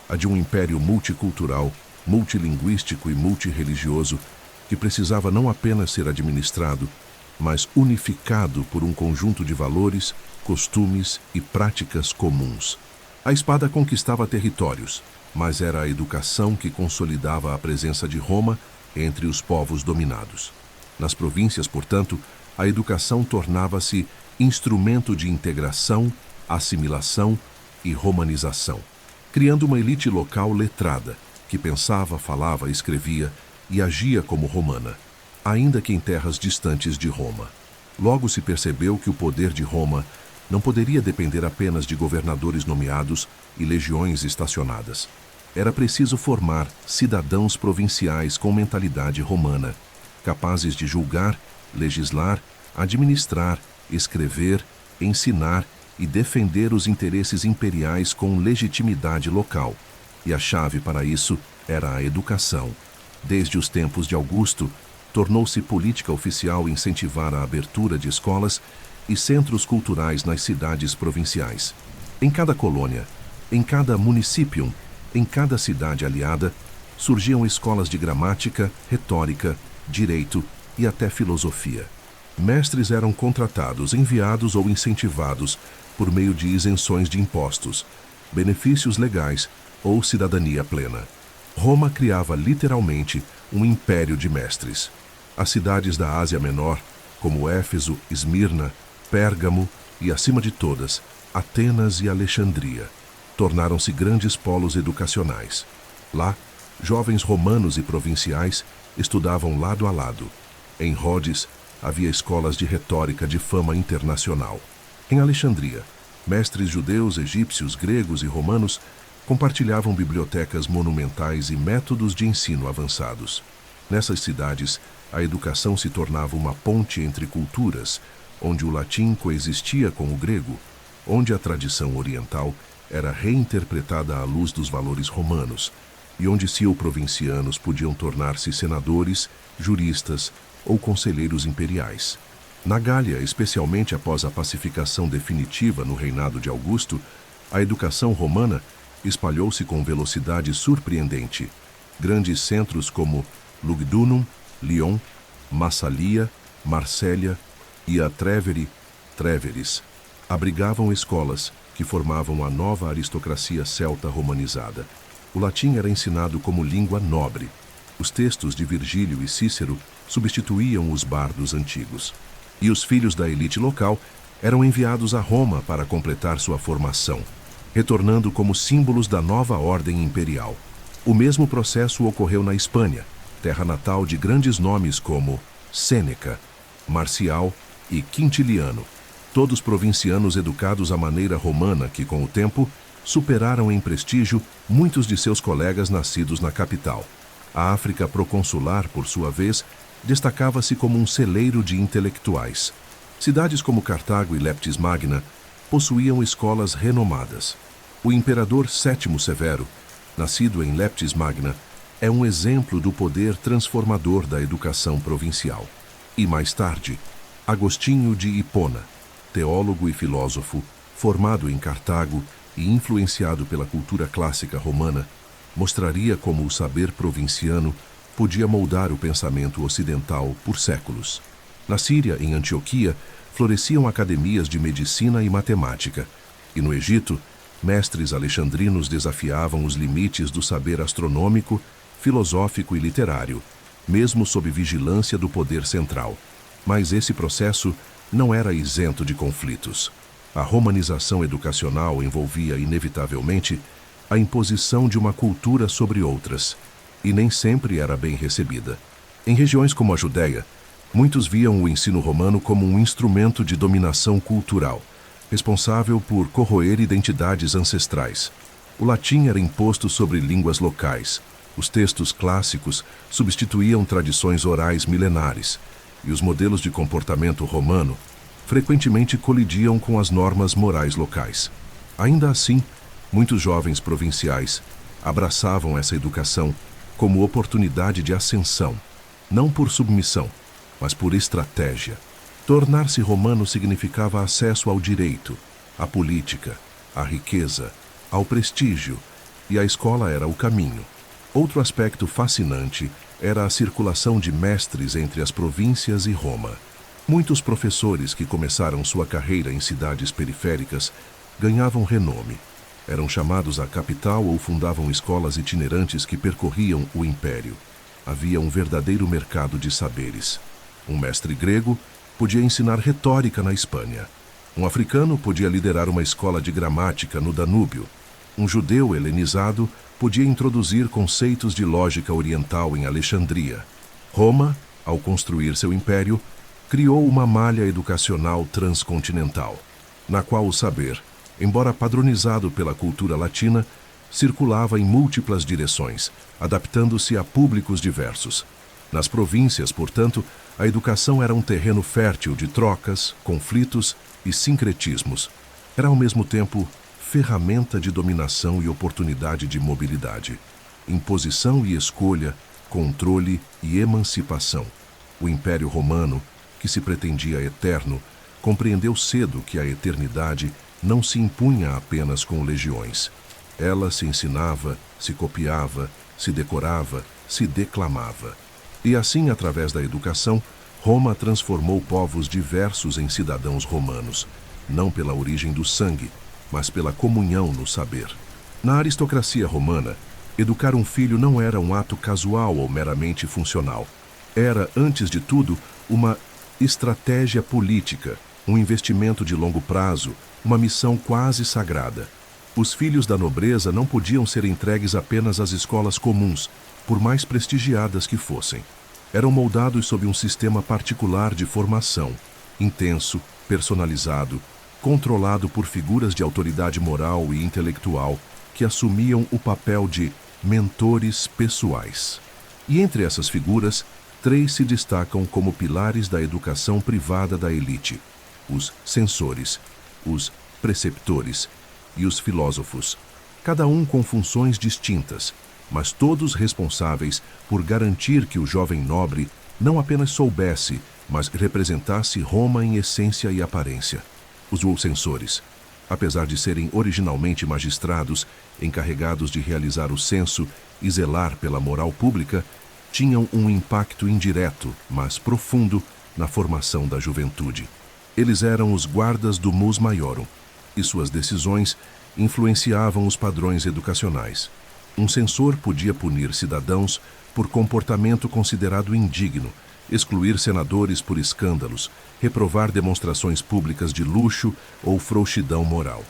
a de um império multicultural, multilinguístico e multirreligioso que precisava não apenas ser administrado, mas unificado por um conjunto de valores, costumes e práticas comuns. A espada conquistava territórios, mas era a educação que consolidava a presença de Roma entre os povos dominados. Nas províncias, portanto, a educação tornava-se instrumento de integração, assimilação e romanização, criando uma elite local letrada, que pensava, falava, escrevia e agia como romana, ainda que em terras distantes de Roma. Logo se percebeu que o poder de Roma não poderia depender apenas de governadores nomeados e legiões estacionadas. Era preciso formar cidadãos provinciais com mentalidade romana, capazes de julgar, legislar, administrar, escrever, ensinar e defender os interesses imperiais com legitimidade local. E a chave para isso era a educação. Desde os tempos de Augusto, tornou-se política oficial incentivar a abertura de escolas e centros culturais nas cidades provinciais. Em cada colônia, em cada municipium, em cada cidade aliada, surgiam escolas de gramática, retórica, direito e até filosofia. Mestres eram contratados, enviados ou incentivados por meio de isenções de impostos, benefícios legais ou cidadania plena. Roma criava literalmente um império de mestres. As cidades da Ásia Menor, como Éfeso, Esmirna, Pérgamo e, acima de todas, Atenas e Alexandria, tornaram-se grandes polos educacionais. Lá, jovens romanos e provinciais estudavam lado a lado. Em Rhodes, havia escolas de retórica de fama internacional. Em Alexandria, mestres judeus, egípcios, gregos e romanos compartilhavam bibliotecas monumentais e métodos de ensino avançados. Nessas cidades, a educação se tornava uma ponte entre culturas, onde o latim coexistia com o grego, onde a tradição oriental era reinterpretada à luz dos valores romanos, e onde cio-provincianos podiam tornar-se senadores, juristas ou conselheiros imperiais. Na Gália, especialmente após a pacificação definitiva no reinado de Augusto, a educação romana espalhou-se com velocidade surpreendente. Grandes centros como Lugdunum, Lyon, Massalia, Marsella e a Trèveris abrigavam escolas que formavam a nova aristocracia celta romanizada. O latim era ensinado como língua nobre. Os textos de Virgílio e Cícero substituíam os bardos antigos. E os filhos da elite local eram enviados a Roma para completar sua formação, retornando como símbolos da nova ordem imperial. O mesmo processo ocorreu na Espanha, terra natal de grandes nomes como Sêneca, Marcial e Quintiliano, todos provincianos educados à maneira romana que, com o tempo, superaram em prestígio muitos de seus colegas nascidos na capital. A África proconsular, por sua vez, destacava-se como um celeiro de intelectuais. Cidades como Cartago e Leptis Magna possuíam escolas renomadas. O imperador Sétimo Severo, nascido em Leptis Magna, é um exemplo do poder transformador da educação provincial. E mais tarde, Agostinho de Hipona, teólogo e filósofo, formado em Cartago e influenciado pela cultura clássica romana, mostraria como o saber provinciano podia moldar o pensamento ocidental por séculos. Na Síria, em Antioquia, floresciam academias de medicina e matemática, e no Egito, mestres alexandrinos desafiavam os limites do saber astronômico, filosófico e literário, mesmo sob vigilância do poder central. Mas esse processo não era isento de conflitos. A romanização educacional envolvia, inevitavelmente, a imposição de uma cultura sobre outras, e nem sempre era bem recebida. Em regiões como a Judéia, muitos viam o ensino romano como um instrumento de dominação cultural, responsável por corroer identidades ancestrais. O latim era imposto sobre línguas locais, os textos clássicos substituíam tradições orais milenares, e os modelos de comportamento romano frequentemente colidiam com as normas morais locais. Ainda assim, muitos jovens provinciais abraçavam essa educação como oportunidade de ascensão, não por submissão, mas por estratégia. Tornar-se romano significava acesso ao direito, à política, à riqueza, ao prestígio, e a escola era o caminho. Outro aspecto fascinante era a circulação de mestres entre as províncias e Roma. Muitos professores que começaram sua carreira em cidades periféricas ganhavam renome. Eram chamados à capital ou fundavam escolas itinerantes que percorriam o império. Havia um verdadeiro mercado de saberes. Um mestre grego podia ensinar retórica na Espanha. Um africano podia liderar uma escola de gramática no Danúbio. Um judeu helenizado podia introduzir conceitos de lógica oriental em Alexandria. Roma, ao construir seu império, criou uma malha educacional transcontinental, na qual o saber, embora padronizado pela cultura latina, circulava em múltiplas direções, adaptando-se a públicos diversos. Nas províncias, portanto, a educação era um terreno fértil de trocas, conflitos e sincretismos. Era ao mesmo tempo ferramenta de dominação e oportunidade de mobilidade, imposição e escolha, controle e emancipação. O Império Romano, que se pretendia eterno, compreendeu cedo que a eternidade não se impunha apenas com legiões. Ela se ensinava, se copiava, se decorava, se declamava. E assim, através da educação, Roma transformou povos diversos em cidadãos romanos, não pela origem do sangue, mas pela comunhão no saber. Na aristocracia romana, educar um filho não era um ato casual ou meramente funcional. Era, antes de tudo, uma estratégia política, um investimento de longo prazo, uma missão quase sagrada. Os filhos da nobreza não podiam ser entregues apenas às escolas comuns, por mais prestigiadas que fossem. Eram moldados sob um sistema particular de formação, intenso, personalizado, controlado por figuras de autoridade moral e intelectual que assumiam o papel de mentores pessoais. E entre essas figuras, 3 se destacam como pilares da educação privada da elite: os censores, os preceptores e os filósofos, cada um com funções distintas, mas todos responsáveis por garantir que o jovem nobre não apenas soubesse, mas representasse Roma em essência e aparência. Os censores, apesar de serem originalmente magistrados encarregados de realizar o censo e zelar pela moral pública, tinham um impacto indireto, mas profundo, na formação da juventude. Eles eram os guardas do mus maiorum, e suas decisões influenciavam os padrões educacionais. Um censor podia punir cidadãos por comportamento considerado indigno, excluir senadores por escândalos, reprovar demonstrações públicas de luxo ou frouxidão moral.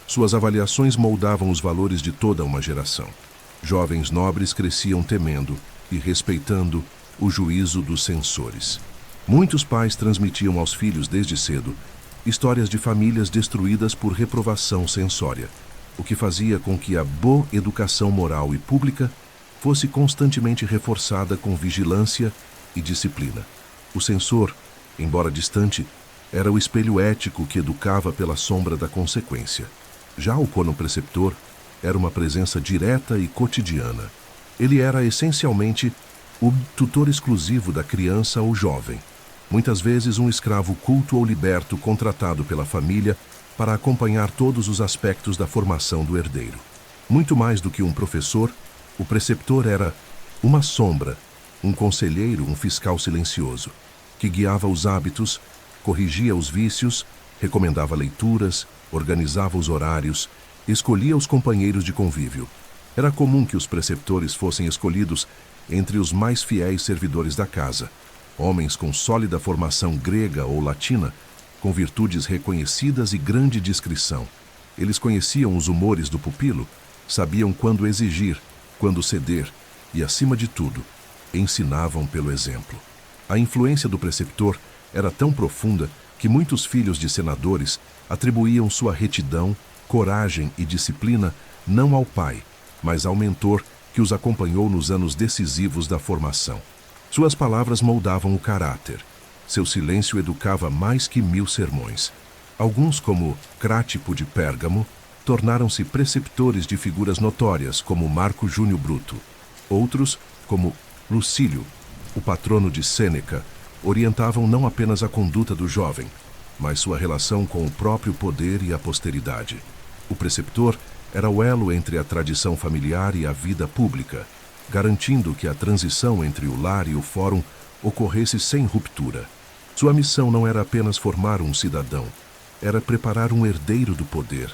Suas avaliações moldavam os valores de toda uma geração. Jovens nobres cresciam temendo e respeitando o juízo dos censores. Muitos pais transmitiam aos filhos desde cedo histórias de famílias destruídas por reprovação censória, o que fazia com que a boa educação moral e pública fosse constantemente reforçada com vigilância e disciplina. O censor, embora distante, era o espelho ético que educava pela sombra da consequência. Já o cono-preceptor era uma presença direta e cotidiana. Ele era essencialmente o tutor exclusivo da criança ou jovem, muitas vezes um escravo culto ou liberto contratado pela família para acompanhar todos os aspectos da formação do herdeiro. Muito mais do que um professor, o preceptor era uma sombra, um conselheiro, um fiscal silencioso, que guiava os hábitos, corrigia os vícios, recomendava leituras, organizava os horários, escolhia os companheiros de convívio. Era comum que os preceptores fossem escolhidos entre os mais fiéis servidores da casa, homens com sólida formação grega ou latina, com virtudes reconhecidas e grande discrição. Eles conheciam os humores do pupilo, sabiam quando exigir, quando ceder e, acima de tudo, ensinavam pelo exemplo. A influência do preceptor era tão profunda que muitos filhos de senadores atribuíam sua retidão, coragem e disciplina não ao pai, mas ao mentor que os acompanhou nos anos decisivos da formação. Suas palavras moldavam o caráter. Seu silêncio educava mais que 1000 sermões. Alguns, como Crátipo de Pérgamo, tornaram-se preceptores de figuras notórias, como Marco Júnior Bruto. Outros, como Lucílio, o patrono de Sêneca, orientavam não apenas a conduta do jovem, mas sua relação com o próprio poder e a posteridade. O preceptor era o elo entre a tradição familiar e a vida pública, garantindo que a transição entre o lar e o fórum ocorresse sem ruptura. Sua missão não era apenas formar um cidadão, era preparar um herdeiro do poder,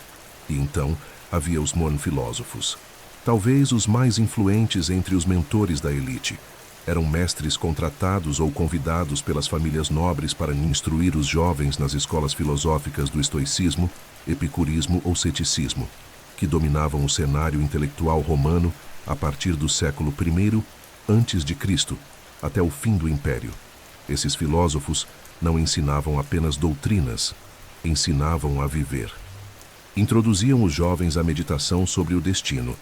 e então havia os monfilósofos, talvez os mais influentes entre os mentores da elite. Eram mestres contratados ou convidados pelas famílias nobres para instruir os jovens nas escolas filosóficas do estoicismo, epicurismo ou ceticismo, que dominavam o cenário intelectual romano a partir do século I a.C. até o fim do Império. Esses filósofos não ensinavam apenas doutrinas, ensinavam a viver. Introduziam os jovens à meditação sobre o destino,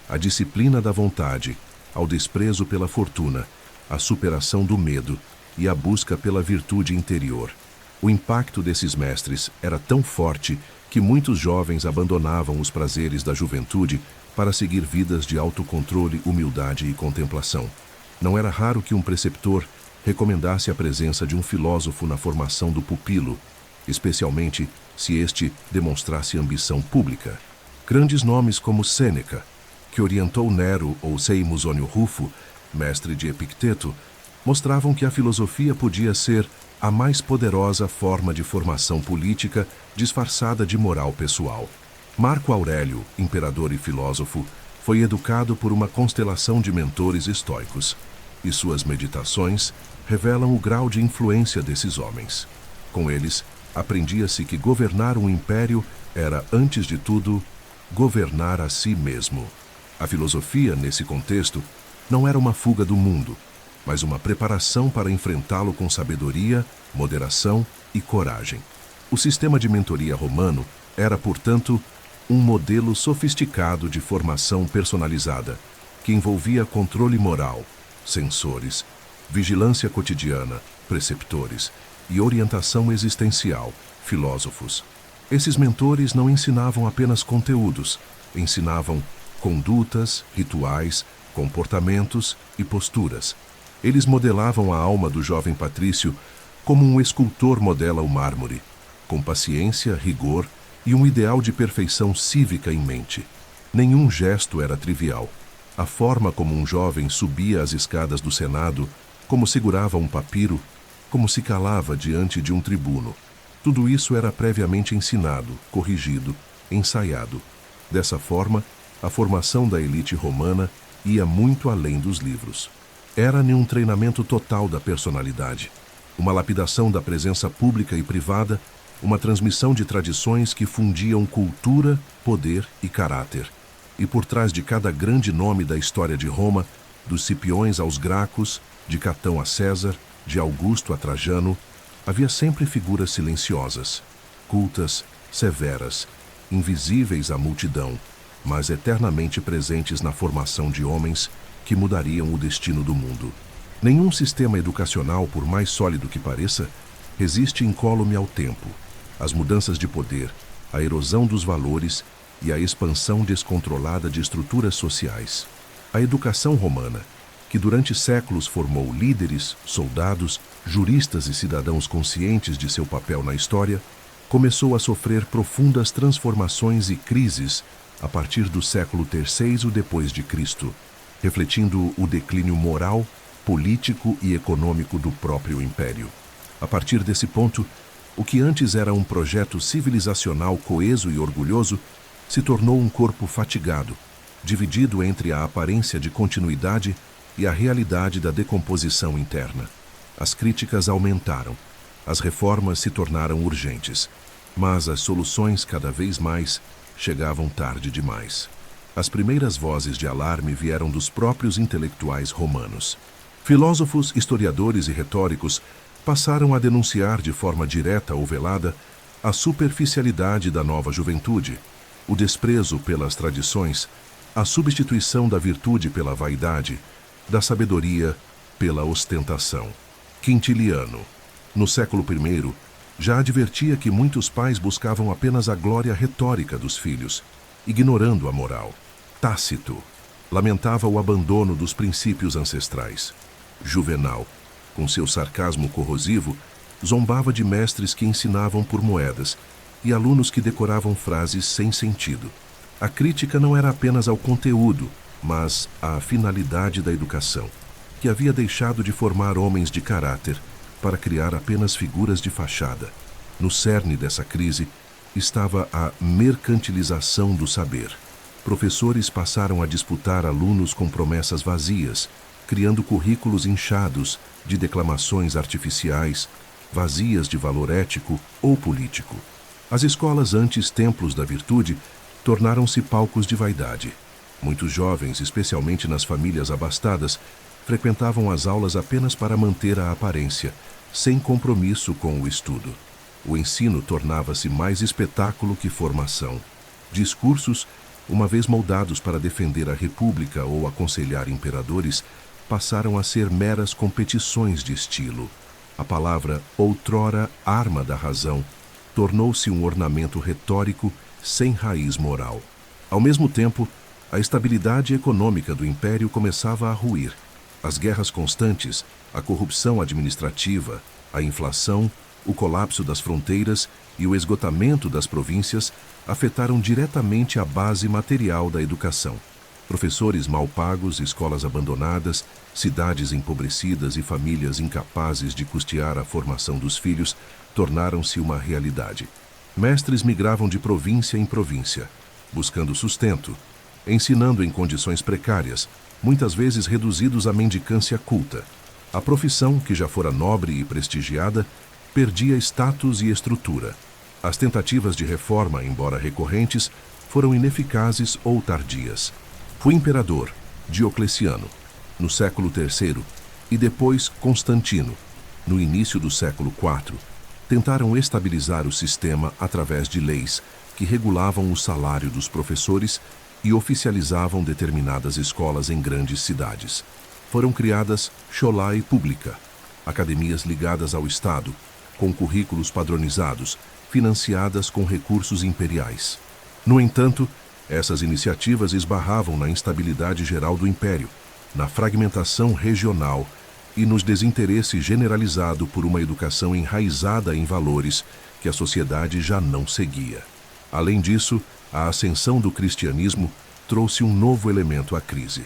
à disciplina da vontade, ao desprezo pela fortuna, à superação do medo e à busca pela virtude interior. O impacto desses mestres era tão forte que muitos jovens abandonavam os prazeres da juventude para seguir vidas de autocontrole, humildade e contemplação. Não era raro que um preceptor recomendasse a presença de um filósofo na formação do pupilo, especialmente se este demonstrasse ambição pública. Grandes nomes como Sêneca, que orientou Nero, ou Seimusônio Rufo, mestre de Epicteto, mostravam que a filosofia podia ser a mais poderosa forma de formação política disfarçada de moral pessoal. Marco Aurélio, imperador e filósofo, foi educado por uma constelação de mentores estoicos, e suas meditações revelam o grau de influência desses homens. Com eles, aprendia-se que governar um império era, antes de tudo, governar a si mesmo. A filosofia, nesse contexto, não era uma fuga do mundo, mas uma preparação para enfrentá-lo com sabedoria, moderação e coragem. O sistema de mentoria romano era, portanto, um modelo sofisticado de formação personalizada, que envolvia controle moral, censores, vigilância cotidiana, preceptores e orientação existencial, filósofos. Esses mentores não ensinavam apenas conteúdos, ensinavam condutas, rituais, comportamentos e posturas. Eles modelavam a alma do jovem patrício como um escultor modela o mármore, com paciência, rigor e um ideal de perfeição cívica em mente. Nenhum gesto era trivial. A forma como um jovem subia as escadas do Senado, como segurava um papiro, como se calava diante de um tribuno. Tudo isso era previamente ensinado, corrigido, ensaiado. Dessa forma, a formação da elite romana ia muito além dos livros. Era-lhe um treinamento total da personalidade, uma lapidação da presença pública e privada, uma transmissão de tradições que fundiam cultura, poder e caráter. E por trás de cada grande nome da história de Roma, dos Cipiões aos Gracos, de Catão a César, de Augusto a Trajano, havia sempre figuras silenciosas, cultas, severas, invisíveis à multidão, mas eternamente presentes na formação de homens que mudariam o destino do mundo. Nenhum sistema educacional, por mais sólido que pareça, resiste incólume ao tempo. As mudanças de poder, a erosão dos valores e a expansão descontrolada de estruturas sociais. A educação romana, que durante séculos formou líderes, soldados, juristas e cidadãos conscientes de seu papel na história, começou a sofrer profundas transformações e crises a partir do século III depois de Cristo, refletindo o declínio moral, político e econômico do próprio império. A partir desse ponto, o que antes era um projeto civilizacional coeso e orgulhoso se tornou um corpo fatigado, dividido entre a aparência de continuidade e a realidade da decomposição interna. As críticas aumentaram, as reformas se tornaram urgentes, mas as soluções cada vez mais chegavam tarde demais. As primeiras vozes de alarme vieram dos próprios intelectuais romanos. Filósofos, historiadores e retóricos passaram a denunciar de forma direta ou velada a superficialidade da nova juventude, o desprezo pelas tradições, a substituição da virtude pela vaidade, da sabedoria pela ostentação. Quintiliano, no século I, já advertia que muitos pais buscavam apenas a glória retórica dos filhos, ignorando a moral. Tácito lamentava o abandono dos princípios ancestrais. Juvenal, com seu sarcasmo corrosivo, zombava de mestres que ensinavam por moedas e alunos que decoravam frases sem sentido. A crítica não era apenas ao conteúdo, mas à finalidade da educação, que havia deixado de formar homens de caráter para criar apenas figuras de fachada. No cerne dessa crise estava a mercantilização do saber. Professores passaram a disputar alunos com promessas vazias, criando currículos inchados de declamações artificiais, vazias de valor ético ou político. As escolas antes templos da virtude tornaram-se palcos de vaidade. Muitos jovens, especialmente nas famílias abastadas, frequentavam as aulas apenas para manter a aparência, sem compromisso com o estudo. O ensino tornava-se mais espetáculo que formação. Discursos, uma vez moldados para defender a república ou aconselhar imperadores, passaram a ser meras competições de estilo. A palavra, outrora arma da razão, tornou-se um ornamento retórico sem raiz moral. Ao mesmo tempo, a estabilidade econômica do império começava a ruir. As guerras constantes, a corrupção administrativa, a inflação, o colapso das fronteiras e o esgotamento das províncias afetaram diretamente a base material da educação. Professores mal pagos, escolas abandonadas, cidades empobrecidas e famílias incapazes de custear a formação dos filhos tornaram-se uma realidade. Mestres migravam de província em província, buscando sustento, ensinando em condições precárias, muitas vezes reduzidos à mendicância culta. A profissão, que já fora nobre e prestigiada, perdia status e estrutura. As tentativas de reforma, embora recorrentes, foram ineficazes ou tardias. O imperador, Diocleciano, no século III, e depois Constantino, no início do século IV, tentaram estabilizar o sistema através de leis que regulavam o salário dos professores e oficializavam determinadas escolas em grandes cidades. Foram criadas Scholae Publica, academias ligadas ao Estado, com currículos padronizados, financiadas com recursos imperiais. No entanto, essas iniciativas esbarravam na instabilidade geral do império, na fragmentação regional e no desinteresse generalizado por uma educação enraizada em valores que a sociedade já não seguia. Além disso, a ascensão do cristianismo trouxe um novo elemento à crise.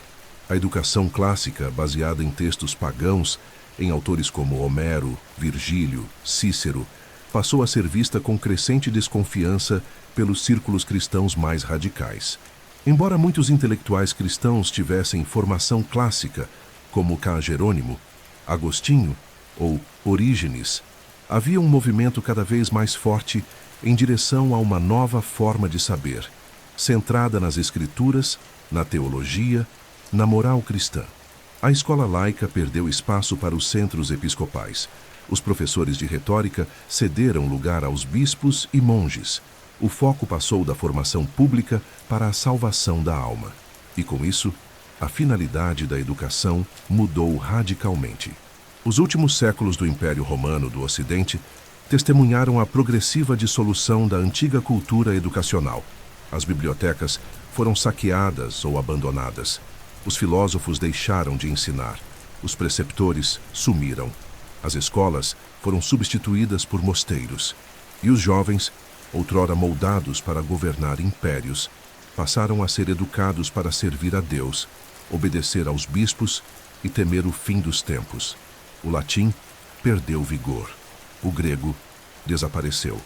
A educação clássica, baseada em textos pagãos, em autores como Homero, Virgílio, Cícero, passou a ser vista com crescente desconfiança pelos círculos cristãos mais radicais. Embora muitos intelectuais cristãos tivessem formação clássica, como Ca Jerônimo, Agostinho ou Orígenes, havia um movimento cada vez mais forte em direção a uma nova forma de saber, centrada nas escrituras, na teologia, na moral cristã. A escola laica perdeu espaço para os centros episcopais. Os professores de retórica cederam lugar aos bispos e monges. O foco passou da formação pública para a salvação da alma. E com isso, a finalidade da educação mudou radicalmente. Os últimos séculos do Império Romano do Ocidente testemunharam a progressiva dissolução da antiga cultura educacional. As bibliotecas foram saqueadas ou abandonadas. Os filósofos deixaram de ensinar. Os preceptores sumiram. As escolas foram substituídas por mosteiros. E os jovens, outrora moldados para governar impérios, passaram a ser educados para servir a Deus, obedecer aos bispos e temer o fim dos tempos. O latim perdeu vigor. O grego desapareceu.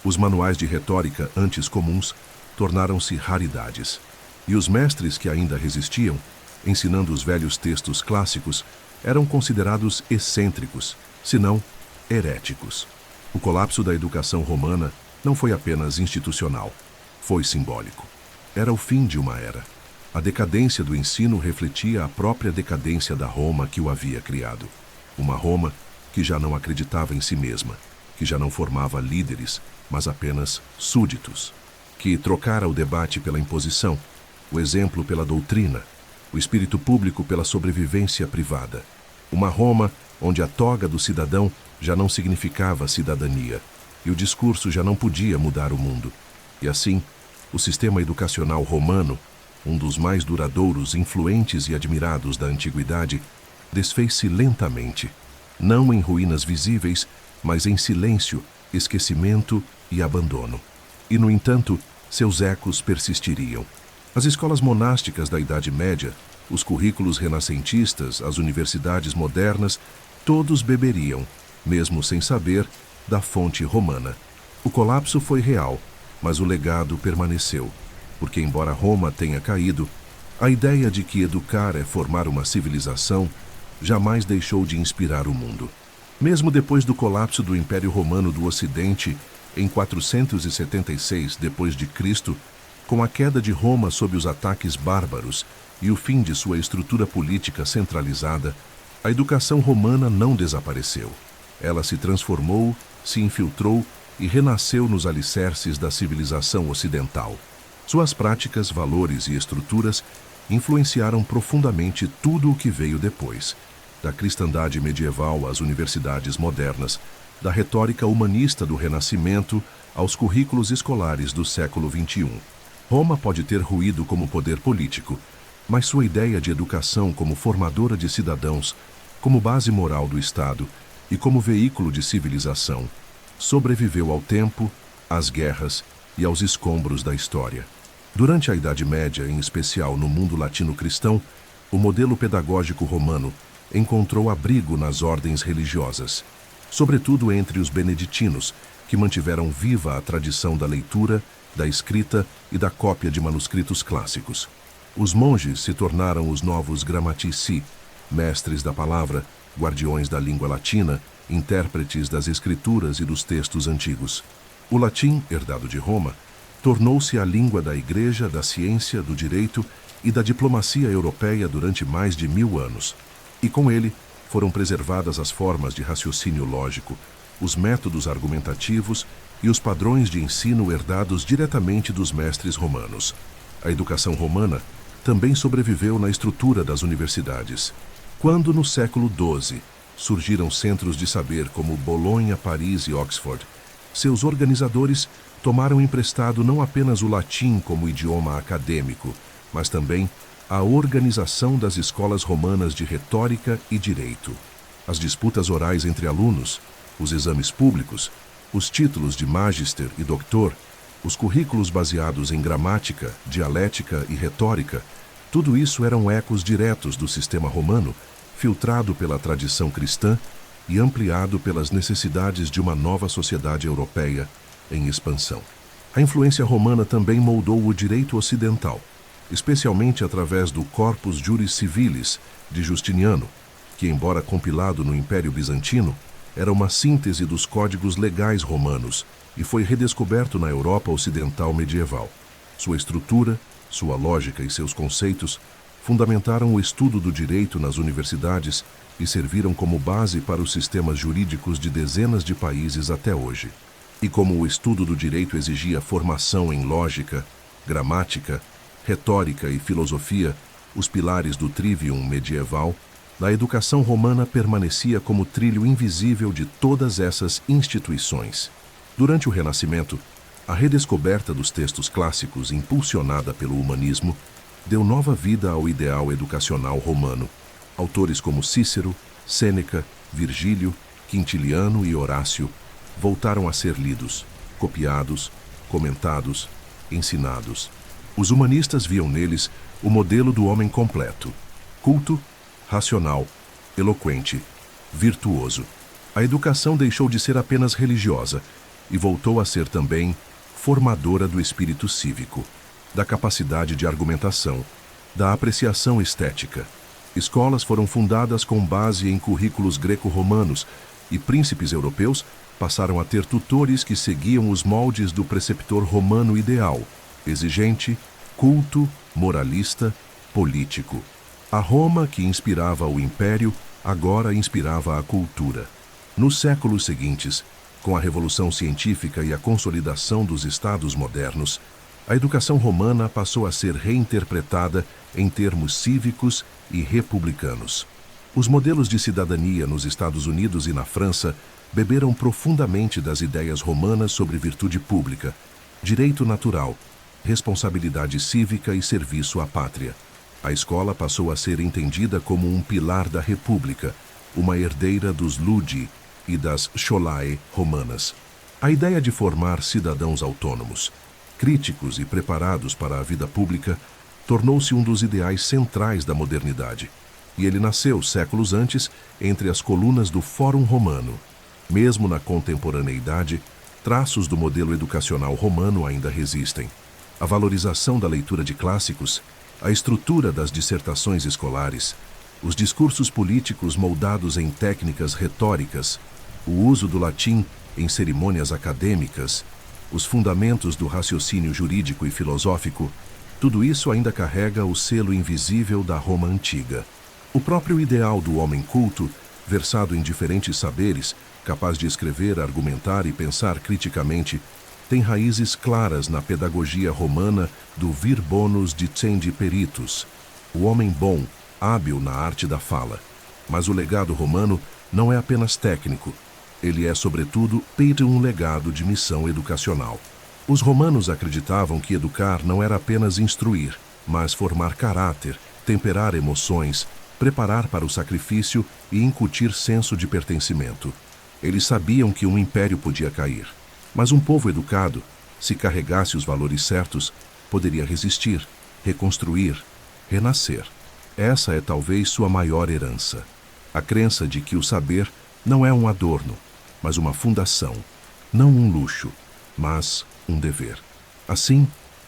Os manuais de retórica antes comuns tornaram-se raridades. E os mestres que ainda resistiam, ensinando os velhos textos clássicos, eram considerados excêntricos, se não heréticos. O colapso da educação romana não foi apenas institucional, foi simbólico. Era o fim de uma era. A decadência do ensino refletia a própria decadência da Roma que o havia criado. Uma Roma que já não acreditava em si mesma, que já não formava líderes, mas apenas súditos, que trocara o debate pela imposição, o exemplo pela doutrina, o espírito público pela sobrevivência privada. Uma Roma onde a toga do cidadão já não significava cidadania e o discurso já não podia mudar o mundo. E assim, o sistema educacional romano, um dos mais duradouros, influentes e admirados da antiguidade, desfez-se lentamente, não em ruínas visíveis, mas em silêncio, esquecimento e abandono. E, no entanto, seus ecos persistiriam. As escolas monásticas da Idade Média, os currículos renascentistas, as universidades modernas, todos beberiam, mesmo sem saber, da fonte romana. O colapso foi real, mas o legado permaneceu. porque, embora Roma tenha caído, a ideia de que educar é formar uma civilização jamais deixou de inspirar o mundo. Mesmo depois do colapso do Império Romano do Ocidente, em 476 d.C., com a queda de Roma sob os ataques bárbaros e o fim de sua estrutura política centralizada, a educação romana não desapareceu. Ela se transformou, se infiltrou e renasceu nos alicerces da civilização ocidental. Suas práticas, valores e estruturas influenciaram profundamente tudo o que veio depois, da cristandade medieval às universidades modernas, da retórica humanista do Renascimento aos currículos escolares do século XXI. Roma pode ter ruído como poder político, mas sua ideia de educação como formadora de cidadãos, como base moral do Estado e como veículo de civilização, sobreviveu ao tempo, às guerras e aos escombros da história. Durante a Idade Média, em especial no mundo latino-cristão, o modelo pedagógico romano encontrou abrigo nas ordens religiosas, sobretudo entre os beneditinos, que mantiveram viva a tradição da leitura, da escrita e da cópia de manuscritos clássicos. Os monges se tornaram os novos grammatici, mestres da palavra, guardiões da língua latina, intérpretes das escrituras e dos textos antigos. O latim, herdado de Roma, tornou-se a língua da igreja, da ciência, do direito e da diplomacia europeia durante mais de 1000 anos. E com ele foram preservadas as formas de raciocínio lógico, os métodos argumentativos e os padrões de ensino herdados diretamente dos mestres romanos. A educação romana também sobreviveu na estrutura das universidades. Quando, no século XII, surgiram centros de saber como Bolonha, Paris e Oxford, seus organizadores tomaram emprestado não apenas o latim como idioma acadêmico, mas também a organização das escolas romanas de retórica e direito. As disputas orais entre alunos, os exames públicos, os títulos de magister e doutor, os currículos baseados em gramática, dialética e retórica, tudo isso eram ecos diretos do sistema romano, filtrado pela tradição cristã e ampliado pelas necessidades de uma nova sociedade europeia em expansão. A influência romana também moldou o direito ocidental, especialmente através do Corpus Juris Civilis de Justiniano, que, embora compilado no Império Bizantino, era uma síntese dos códigos legais romanos e foi redescoberto na Europa ocidental medieval. Sua estrutura, sua lógica e seus conceitos fundamentaram o estudo do direito nas universidades e serviram como base para os sistemas jurídicos de dezenas de países até hoje. E como o estudo do direito exigia formação em lógica, gramática, retórica e filosofia, os pilares do trivium medieval, a educação romana permanecia como trilho invisível de todas essas instituições. Durante o Renascimento, a redescoberta dos textos clássicos, impulsionada pelo humanismo, deu nova vida ao ideal educacional romano. Autores como Cícero, Sêneca, Virgílio, Quintiliano e Horácio voltaram a ser lidos, copiados, comentados, ensinados. Os humanistas viam neles o modelo do homem completo, culto, racional, eloquente, virtuoso. A educação deixou de ser apenas religiosa e voltou a ser também formadora do espírito cívico, da capacidade de argumentação, da apreciação estética. Escolas foram fundadas com base em currículos greco-romanos e príncipes europeus passaram a ter tutores que seguiam os moldes do preceptor romano ideal, exigente, culto, moralista, político. A Roma, que inspirava o império, agora inspirava a cultura. Nos séculos seguintes, com a Revolução Científica e a consolidação dos estados modernos, a educação romana passou a ser reinterpretada em termos cívicos e republicanos. Os modelos de cidadania nos Estados Unidos e na França beberam profundamente das ideias romanas sobre virtude pública, direito natural, responsabilidade cívica e serviço à pátria. A escola passou a ser entendida como um pilar da República, uma herdeira dos Ludi e das Scholae romanas. A ideia de formar cidadãos autônomos, críticos e preparados para a vida pública, tornou-se um dos ideais centrais da modernidade. E ele nasceu séculos antes entre as colunas do Fórum Romano. Mesmo na contemporaneidade, traços do modelo educacional romano ainda resistem. A valorização da leitura de clássicos, a estrutura das dissertações escolares, os discursos políticos moldados em técnicas retóricas, o uso do latim em cerimônias acadêmicas, os fundamentos do raciocínio jurídico e filosófico, tudo isso ainda carrega o selo invisível da Roma antiga. O próprio ideal do homem culto, versado em diferentes saberes, capaz de escrever, argumentar e pensar criticamente, tem raízes claras na pedagogia romana do vir bonus dicendi peritus, o homem bom, hábil na arte da fala. Mas o legado romano não é apenas técnico, ele é, sobretudo, um legado de missão educacional. Os romanos acreditavam que educar não era apenas instruir, mas formar caráter, temperar emoções, preparar para o sacrifício e incutir senso de pertencimento. Eles sabiam que um império podia cair, mas um povo educado, se carregasse os valores certos, poderia resistir, reconstruir, renascer. Essa é talvez sua maior herança. A crença de que o saber não é um adorno, mas uma fundação, não um luxo, mas um dever. Assim,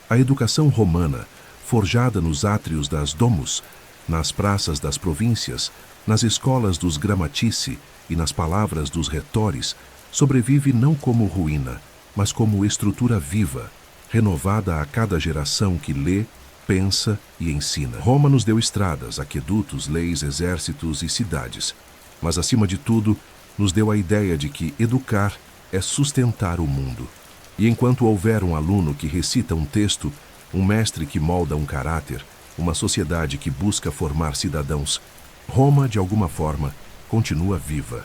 a educação romana, forjada nos átrios das domus, nas praças das províncias, nas escolas dos grammatici e nas palavras dos retores, sobrevive não como ruína, mas como estrutura viva, renovada a cada geração que lê, pensa e ensina. Roma nos deu estradas, aquedutos, leis, exércitos e cidades, mas acima de tudo, nos deu a ideia de que educar é sustentar o mundo. E enquanto houver um aluno que recita um texto, um mestre que molda um caráter, uma sociedade que busca formar cidadãos, Roma, de alguma forma, continua viva.